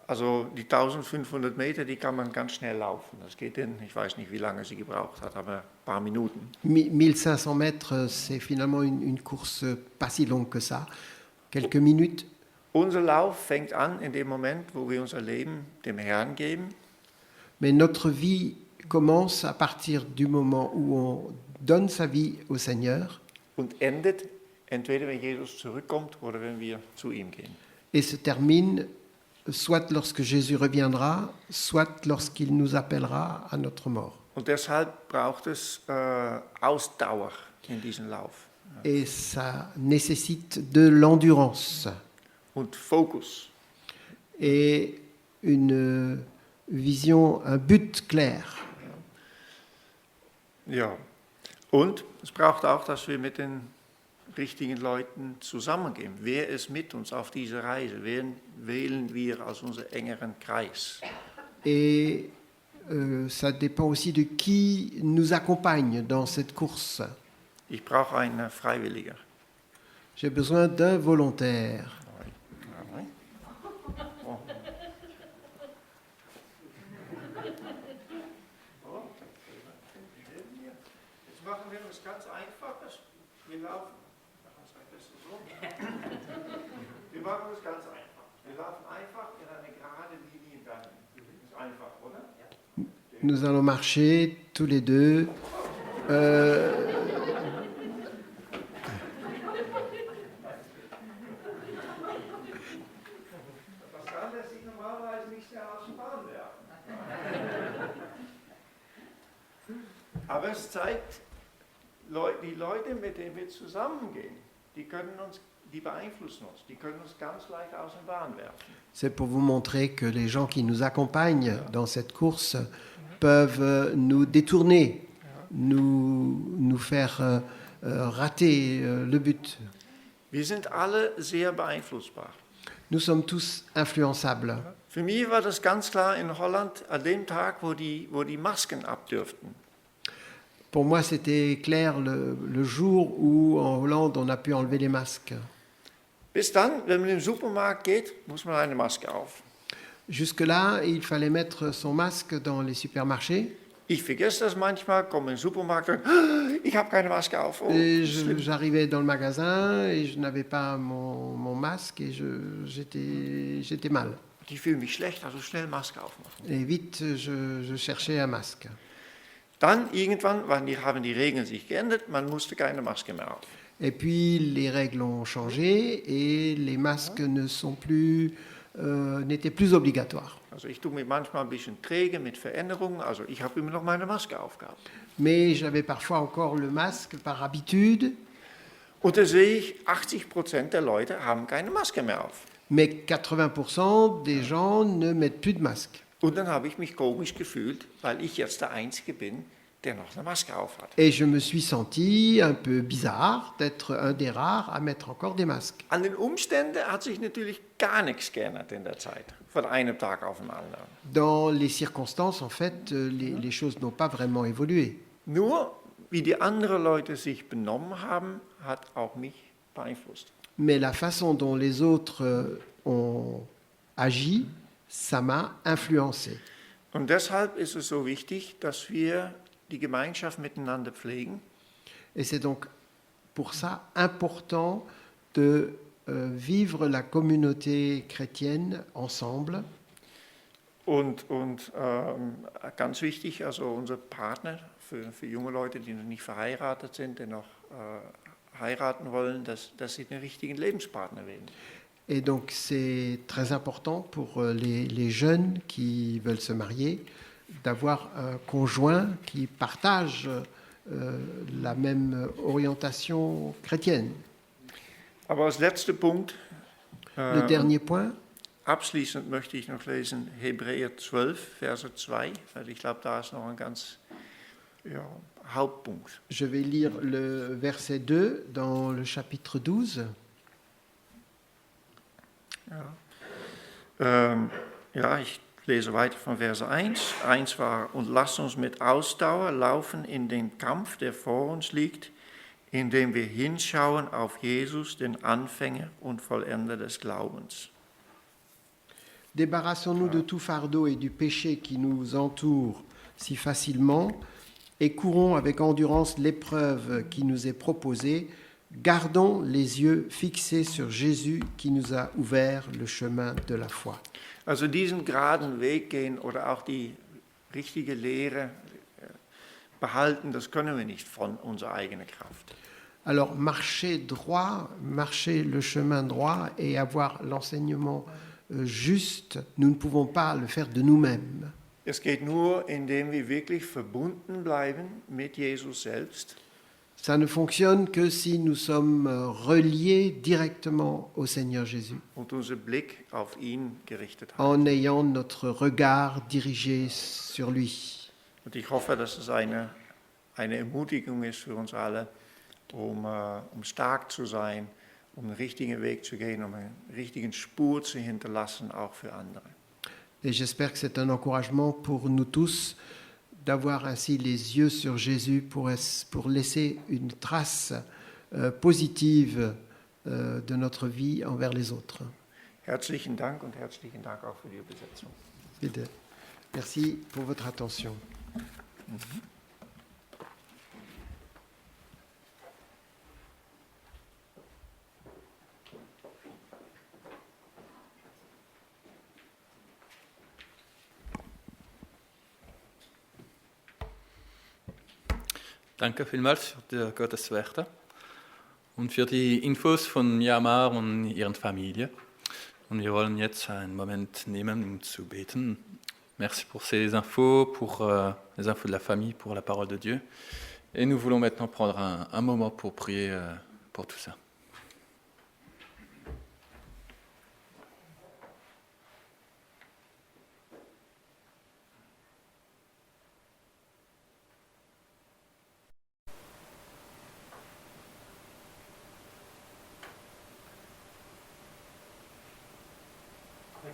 Also die 1500 Meter, die kann man ganz schnell laufen. Das geht in, ich weiß nicht, wie lange sie gebraucht hat, aber ein paar Minuten. 1500 mètres, c'est finalement une course pas si longue que ça, quelques minutes. Unser Lauf fängt an in dem Moment, wo wir unser Leben dem Herrn geben. Mais notre vie commence à partir du moment où on donne sa vie au Seigneur Und endet entweder, wenn Jesus zurückkommt oder wenn wir zu ihm gehen. et se termine soit lorsque Jésus reviendra, soit lorsqu'il nous appellera à notre mort. Und deshalb braucht es Ausdauer in diesem Lauf Et ça nécessite de l'endurance und Fokus. et une vision, un but clair. Ja. Und es braucht auch, dass wir mit den richtigen Leuten zusammengehen. Wer ist mit uns auf dieser Reise? Wen wählen wir als unseren engeren Kreis? Et ça dépend aussi de qui nous accompagne dans cette course. Ich brauche einen Freiwilliger. J'ai besoin d'un volontaire. Jetzt machen wir es ganz einfach. Wir laufen. Wir machen es ganz einfach. Wir laufen einfach in eine gerade Linie dahin. Das ist einfach, oder? Nous allons marcher tous les deux. Das kann der sich normalerweise nicht sehr aus dem Bahn werfen. Aber es zeigt, die Leute, mit denen wir zusammengehen, die beeinflussen uns, die können uns ganz leicht aus dem Bahn werfen. C'est pour vous montrer que les gens qui nous accompagnent dans cette course peuvent nous détourner, nous faire rater le but. Wir sind alle sehr beeinflussbar. Nous sommes tous influençables. Für mich war das ganz klar in Holland an dem Tag, wo die Masken abdürften. Pour moi, c'était clair le jour où, en Hollande, on a pu enlever les masques. Bis dann, wenn man in den Supermarkt geht, muss man eine Maske auf. Jusque-là, il fallait mettre son masque dans les supermarchés. Ich vergesse das manchmal, komme in den Supermarkt und ich habe keine Maske auf. Oh, Et schlimm. j'arrivais dans le magasin et je n'avais pas mon masque et j'étais mal. Ich fühle mich schlecht, also schnell Maske aufmachen. Et vite, je cherchais un masque. Dann irgendwann haben die Regeln sich geändert, man musste keine Maske mehr auf. Et puis les règles ont changé et les masques n'étaient plus obligatoires. Also ich tue mich manchmal ein bisschen träge mit Veränderungen, also ich habe immer noch meine Maske aufgehabt. Mais j'avais parfois encore le masque par habitude, Und da sehe ich, 80% der Leute haben keine Maske mehr auf. mais 80% des gens ne mettent plus de masque. Und dann habe ich mich komisch gefühlt, weil ich jetzt der Einzige bin, der noch eine Maske aufhat. Et je me suis senti un peu bizarre d'être un des rares à mettre encore des masques. An den Umständen hat sich natürlich gar nichts geändert in der Zeit, von einem Tag auf den anderen. Dans les circonstances, en fait, les choses n'ont pas vraiment évolué. Nur, wie die anderen Leute sich benommen haben, hat auch mich beeinflusst. Mais la façon dont les autres ont agi, ça m'a influencé. Und deshalb ist es so wichtig, dass wir die Gemeinschaft miteinander pflegen. Et c'est donc pour ça important de vivre la communauté chrétienne ensemble. Und ganz wichtig, also unser Partner für junge Leute, die noch nicht verheiratet sind, die noch heiraten wollen, dass sie den richtigen Lebenspartner wählen. Et donc c'est très important pour les jeunes qui veulent se marier d'avoir un conjoint qui partage la même orientation chrétienne. Aber als letzter Punkt, Le dernier point, abschließend möchte ich noch lesen Hebräer 12, Verse 2, weil ich glaube, da ist noch ein ganz Hauptpunkt. je vais lire le verset 2 dans le chapitre 12. Ich lese weiter von Verse 1. 1 war, und lasst uns mit Ausdauer laufen in den Kampf, der vor uns liegt, indem wir hinschauen auf Jesus, den Anfänger und Vollender des Glaubens. Débarrassons-nous de tout fardeau et du péché qui nous entoure si facilement et courons avec endurance l'épreuve qui nous est proposée. Gardons les yeux fixés sur Jésus qui nous a ouvert le chemin de la foi. Also diesen geraden Weg gehen oder auch die richtige Lehre behalten, das können wir nicht von unserer eigenen Kraft. Alors marcher droit, marcher le chemin droit et avoir l'enseignement juste, nous ne pouvons pas le faire de nous-mêmes. Es geht nur, indem wir wirklich verbunden bleiben mit Jesus selbst. Ça ne fonctionne que si nous sommes reliés directement au Seigneur Jésus, Und unser Blick auf ihn gerichtet haben. en ayant notre regard dirigé sur lui. Und ich hoffe, dass es eine Ermutigung ist für uns alle, um stark zu sein, um den richtigen Weg zu gehen, um eine richtige Spur zu hinterlassen, auch für andere. Et j'espère que c'est un encouragement pour nous tous d'avoir ainsi les yeux sur Jésus pour laisser une trace positive de notre vie envers les autres. Herzlichen Dank und herzlichen Dank auch für die Übersetzung. Bitte. Merci pour votre attention. Danke vielmals für die Gotteswerte und für die Infos von Myanmar und ihren Familie. Und wir wollen jetzt einen Moment nehmen, um zu beten. Merci pour ces infos, pour les infos de la famille, pour la parole de Dieu. Et nous voulons maintenant prendre un moment pour prier pour tout ça.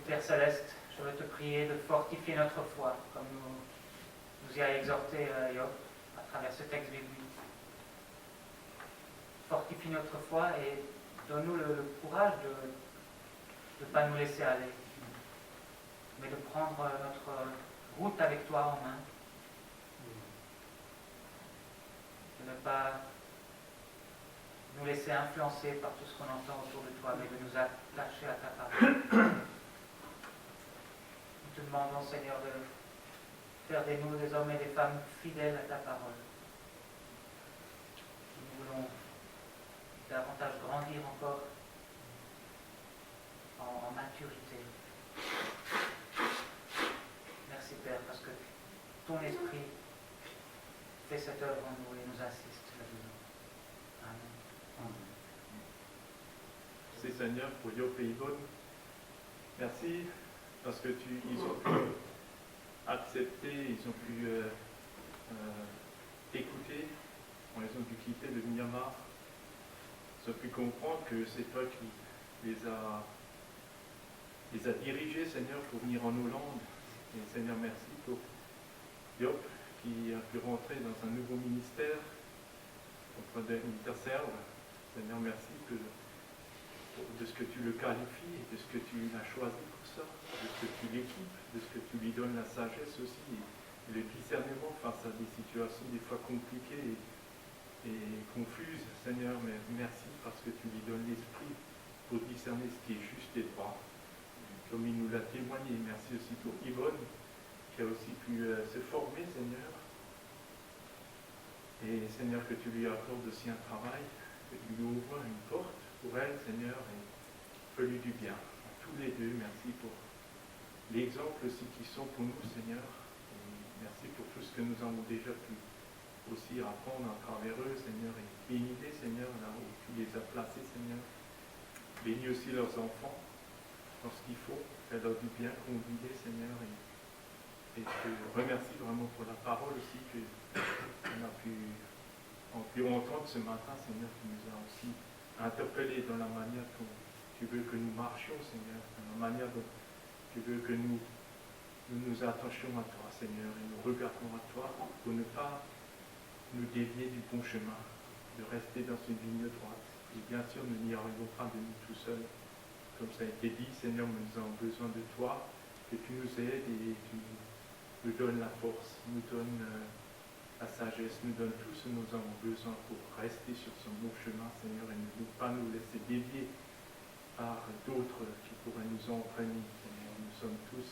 Père Céleste, je veux te prier de fortifier notre foi, comme nous y a exhorté Job à travers ce texte biblique. Fortifie notre foi et donne-nous le courage de ne pas nous laisser aller, mais de prendre notre route avec toi en main, de ne pas nous laisser influencer par tout ce qu'on entend autour de toi, mais de nous attacher à ta parole. Nous te demandons, Seigneur, de faire de nous des hommes et des femmes fidèles à ta parole. Nous voulons davantage grandir encore en maturité. Merci Père, parce que ton esprit fait cette œuvre en nous et nous assiste là-dedans. Amen. Merci Seigneur pour Job et Yvonne. Merci parce que ils ont pu accepter, ils ont pu écouter quand ils ont dû quitter le Myanmar. Ils ont pu comprendre que c'est toi qui les a dirigés, Seigneur, pour venir en Hollande. Et Seigneur, merci pour Job qui a pu rentrer dans un nouveau ministère auprès d'Interserve. Seigneur, merci de ce que tu le qualifies, de ce que tu l'as choisi pour ça, de ce que tu l'équipes, de ce que tu lui donnes la sagesse aussi, et le discernement face à des situations des fois compliquées et confuses. Seigneur, mais merci parce que tu lui donnes l'esprit pour discerner ce qui est juste et droit. Comme il nous l'a témoigné, merci aussi pour Yvonne, qui a aussi pu se former, Seigneur. Et Seigneur, que tu lui accordes aussi un travail, que tu lui ouvres une porte pour elle, Seigneur, et fais-lui du bien. À tous les deux, merci pour l'exemple aussi qu'ils sont pour nous, Seigneur. Et merci pour tout ce que nous avons déjà pu aussi apprendre à travers eux, Seigneur, et bénis-les, Seigneur, là où tu les as placés, Seigneur. Bénis aussi leurs enfants dans ce qu'il faut, fais-leur du bien, conduis-les, Seigneur, et je te remercie vraiment pour la parole aussi qu'on a pu entendre ce matin, Seigneur, qui nous a aussi interpellés dans la manière dont tu veux que nous marchions, Seigneur, dans la manière dont tu veux que nous nous attachions à toi, Seigneur, et nous regardons à toi pour ne pas nous dévier du bon chemin, de rester dans une ligne droite. Et bien sûr, nous n'y arrivons pas de nous tout seuls. Comme ça a été dit, Seigneur, nous avons besoin de toi, que tu nous aides et tu nous donnes la force, nous donnes la sagesse, nous donnes tout ce que nous avons besoin pour rester sur ce bon chemin, Seigneur, et ne pas nous laisser dévier par d'autres qui pourraient nous entraîner, Seigneur. Nous sommes tous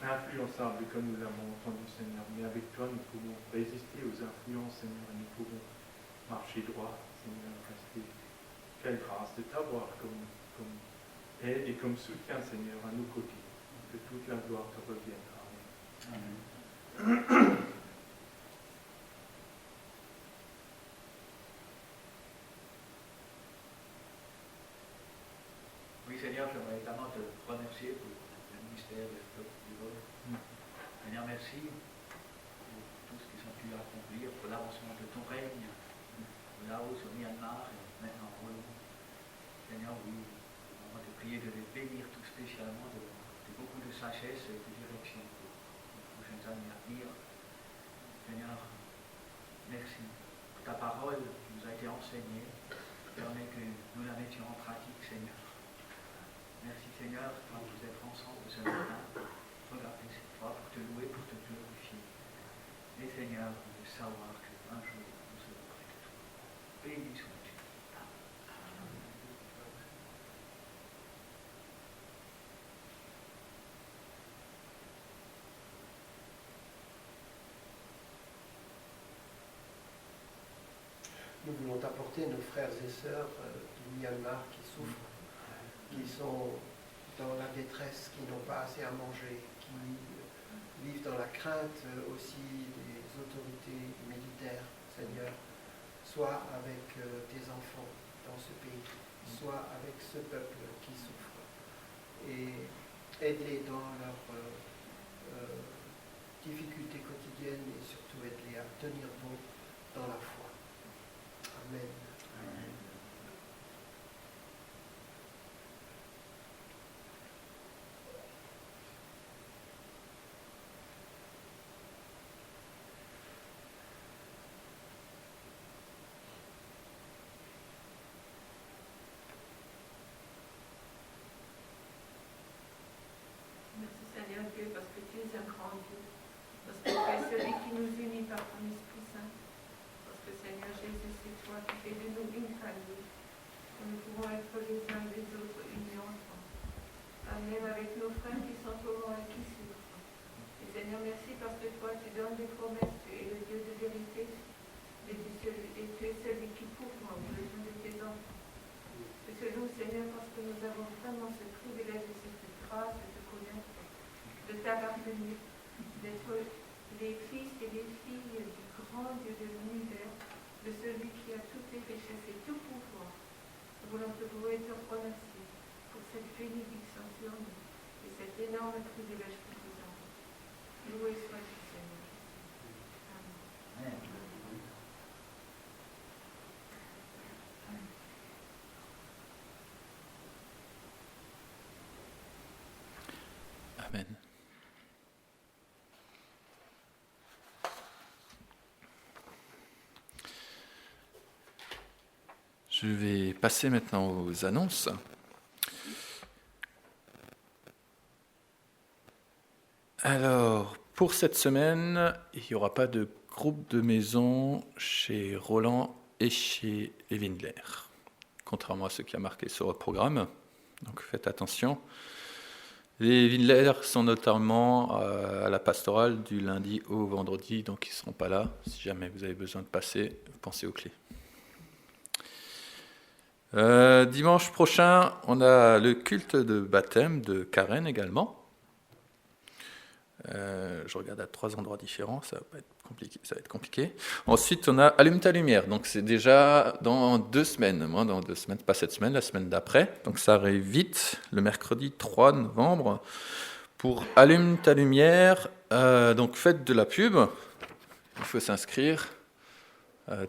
influençables, comme nous l'avons entendu, Seigneur, mais avec toi, nous pouvons résister aux influences, Seigneur, et nous pouvons marcher droit, Seigneur, rester. Quelle grâce de t'avoir comme aide et comme soutien, Seigneur, à nos côtés. Que toute la gloire te revienne. Amen. Amen. Oui, Seigneur, j'aimerais également te remercier pour le ministère du vol. Seigneur, merci pour tout ce qu'ils ont pu accomplir, pour l'avancement de ton règne, là-haut sur Myanmar et maintenant en Hollande. Seigneur, oui, on va te prier de les bénir tout spécialement, de beaucoup de sagesse et de direction pour les prochaines années à venir. Seigneur, merci pour ta parole qui nous a été enseignée. Permets que nous la mettions en pratique, Seigneur. Merci, Seigneur, quand vous êtes ensemble ce matin. Regardez cette fois pour te louer, pour te glorifier. Et Seigneur, de savoir qu'un jour nous serons près de toi. Béni sois-tu. Nous voulons apporter nos frères et sœurs du Myanmar qui souffrent, qui sont dans la détresse, qui n'ont pas assez à manger, qui vivent dans la crainte aussi des autorités militaires, Seigneur. Soit avec tes enfants dans ce pays, soit avec ce peuple qui souffre. Et aide-les dans leurs difficultés quotidiennes et surtout aide-les à tenir bon dans la foi. Amen. Amen. Merci Seigneur Dieu parce que tu es un grand Dieu, parce que tu es celui qui nous unit par ton Esprit Saint. Parce que Seigneur Jésus, c'est toi qui fais de nous une famille, que nous pouvons être les uns les autres unis ensemble. Même avec nos frères qui sont au loin et qui souffrent. Et Seigneur, merci parce que toi tu donnes des promesses, tu es le Dieu de vérité, et tu es celui qui couvre Seigneur, parce que nous avons vraiment ce privilège et cette grâce de te connaître, de t'appartenir, d'être les fils et les filles du grand Dieu de l'univers, de celui qui a toutes les richesses et tout pouvoir. Nous voulons te louer et te remercier pour cette bénédiction sur nous et cet énorme privilège que nous avons. Loué sois-tu, Seigneur. Amen. Amen. Je vais passer maintenant aux annonces. Alors, pour cette semaine, il n'y aura pas de groupe de maison chez Roland et chez les Windler, contrairement à ce qui a marqué sur le programme. Donc faites attention. Les Windler sont notamment à la pastorale du lundi au vendredi, donc ils ne seront pas là. Si jamais vous avez besoin de passer, pensez aux clés. Dimanche prochain, on a le culte de baptême de Karen également. Je regarde à 3 endroits différents, ça va être compliqué. Ensuite, on a Allume ta lumière, donc c'est déjà dans 2 semaines, dans 2 semaines, pas cette semaine, la semaine d'après. Donc ça arrive vite, le mercredi 3 novembre, pour Allume ta lumière. Donc faites de la pub, il faut s'inscrire.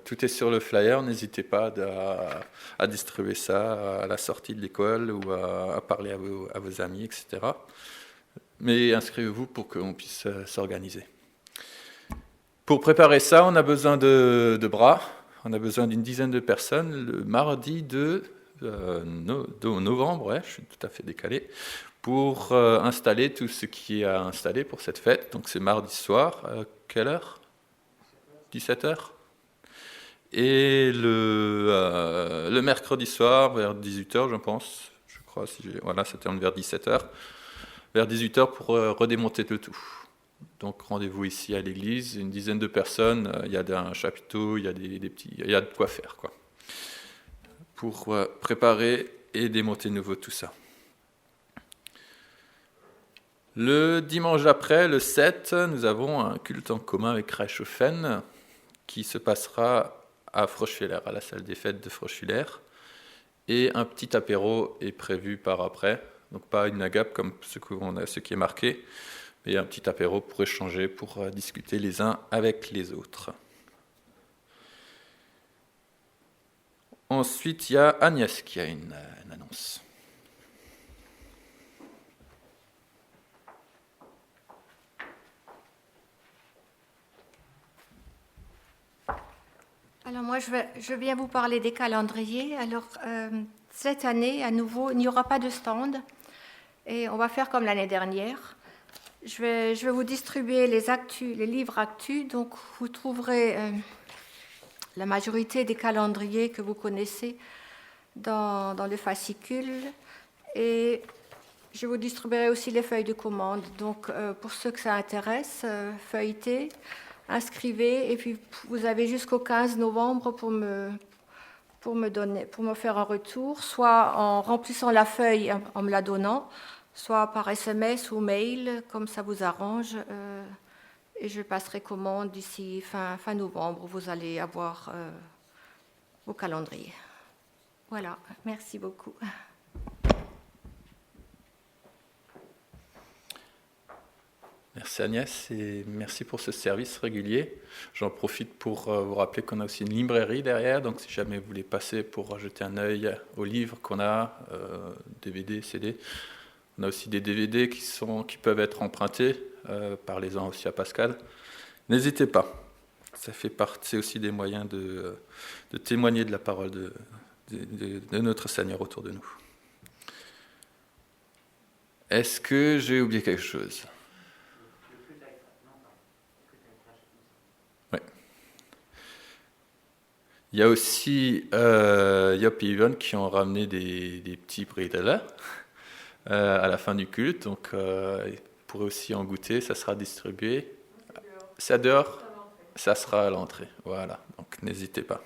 Tout est sur le flyer, n'hésitez pas à distribuer ça à la sortie de l'école ou à parler à vos amis, etc. Mais inscrivez-vous pour qu'on puisse s'organiser. Pour préparer ça, on a besoin de bras, on a besoin d'une dizaine de personnes le mardi de novembre, ouais, je suis tout à fait décalé, pour installer tout ce qui est à installer pour cette fête. Donc c'est mardi soir, quelle heure ? 17h ? Et le mercredi soir, vers 18h, je pense, je crois, voilà, c'était vers 17h, vers 18h pour redémonter le tout. Donc rendez-vous ici à l'église, une dizaine de personnes, il y a un chapiteau, il y a des petits, il y a de quoi faire, quoi, pour préparer et démonter de nouveau tout ça. Le dimanche après, le 7, nous avons un culte en commun avec Reichshofen qui se passera à Froschwiller, à la salle des fêtes de Froschwiller. Et un petit apéro est prévu par après. Donc pas une agape comme ce qui est marqué, mais un petit apéro pour échanger, pour discuter les uns avec les autres. Ensuite, il y a Agnès qui a une annonce. Alors moi, je viens vous parler des calendriers. Alors cette année, à nouveau, il n'y aura pas de stand et on va faire comme l'année dernière. Je vais vous distribuer les livres actus. Donc vous trouverez la majorité des calendriers que vous connaissez dans le fascicule. Et je vous distribuerai aussi les feuilles de commande. Donc pour ceux que ça intéresse, feuilletez. Inscrivez et puis vous avez jusqu'au 15 novembre pour me faire un retour, soit en remplissant la feuille en me la donnant, soit par SMS ou mail, comme ça vous arrange. Et je passerai commande d'ici fin novembre. Vous allez avoir vos calendriers. Voilà, merci beaucoup. Merci Agnès et merci pour ce service régulier. J'en profite pour vous rappeler qu'on a aussi une librairie derrière, donc si jamais vous voulez passer pour jeter un œil aux livres qu'on a, DVD, CD, on a aussi des DVD qui peuvent être empruntés, parlez-en aussi à Pascal. N'hésitez pas, ça fait partie aussi des moyens de témoigner de la parole de notre Seigneur autour de nous. Est-ce que j'ai oublié quelque chose ? Il y a aussi Yop et Yvonne qui ont ramené des petits bredela à la fin du culte, donc vous pourrez aussi en goûter, ça sera distribué. C'est dehors, ça sera à l'entrée, voilà, donc n'hésitez pas.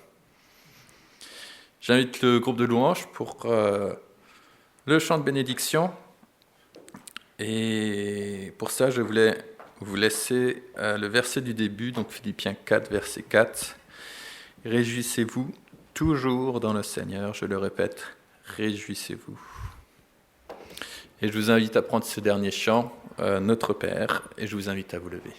J'invite le groupe de louanges pour le chant de bénédiction. Et pour ça, je voulais vous laisser le verset du début, donc Philippiens 4, verset 4. Réjouissez-vous toujours dans le Seigneur, je le répète, réjouissez-vous. Et je vous invite à prendre ce dernier chant, Notre Père, et je vous invite à vous lever.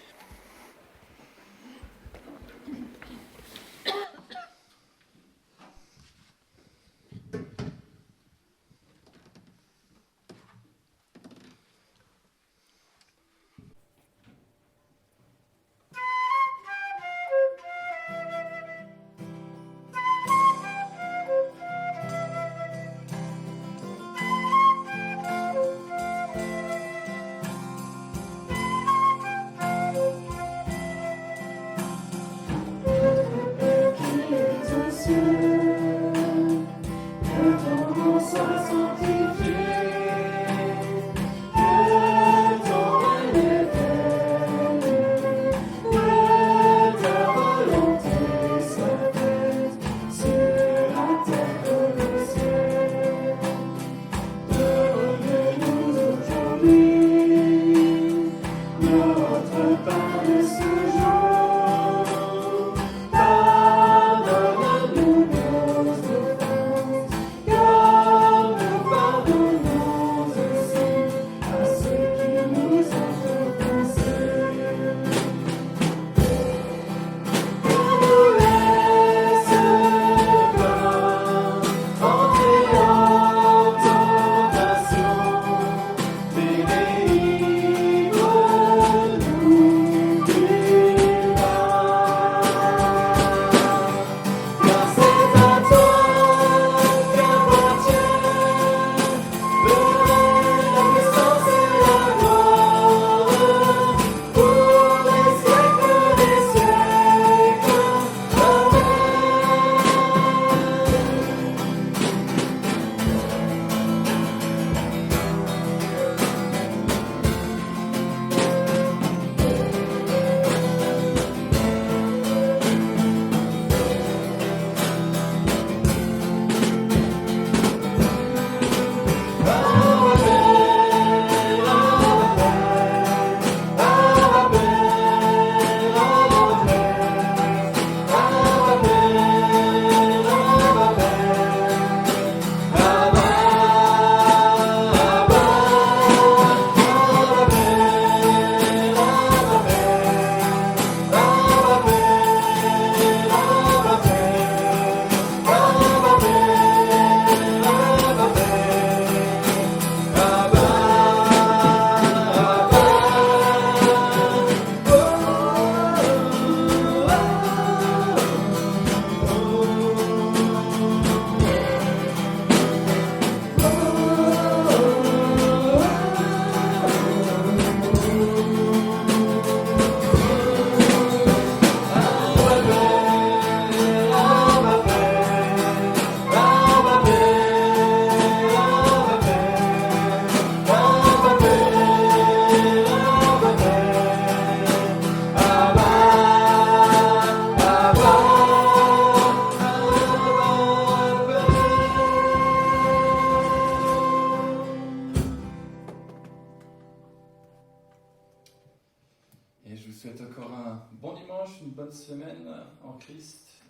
Et je vous souhaite encore un bon dimanche, une bonne semaine en Christ.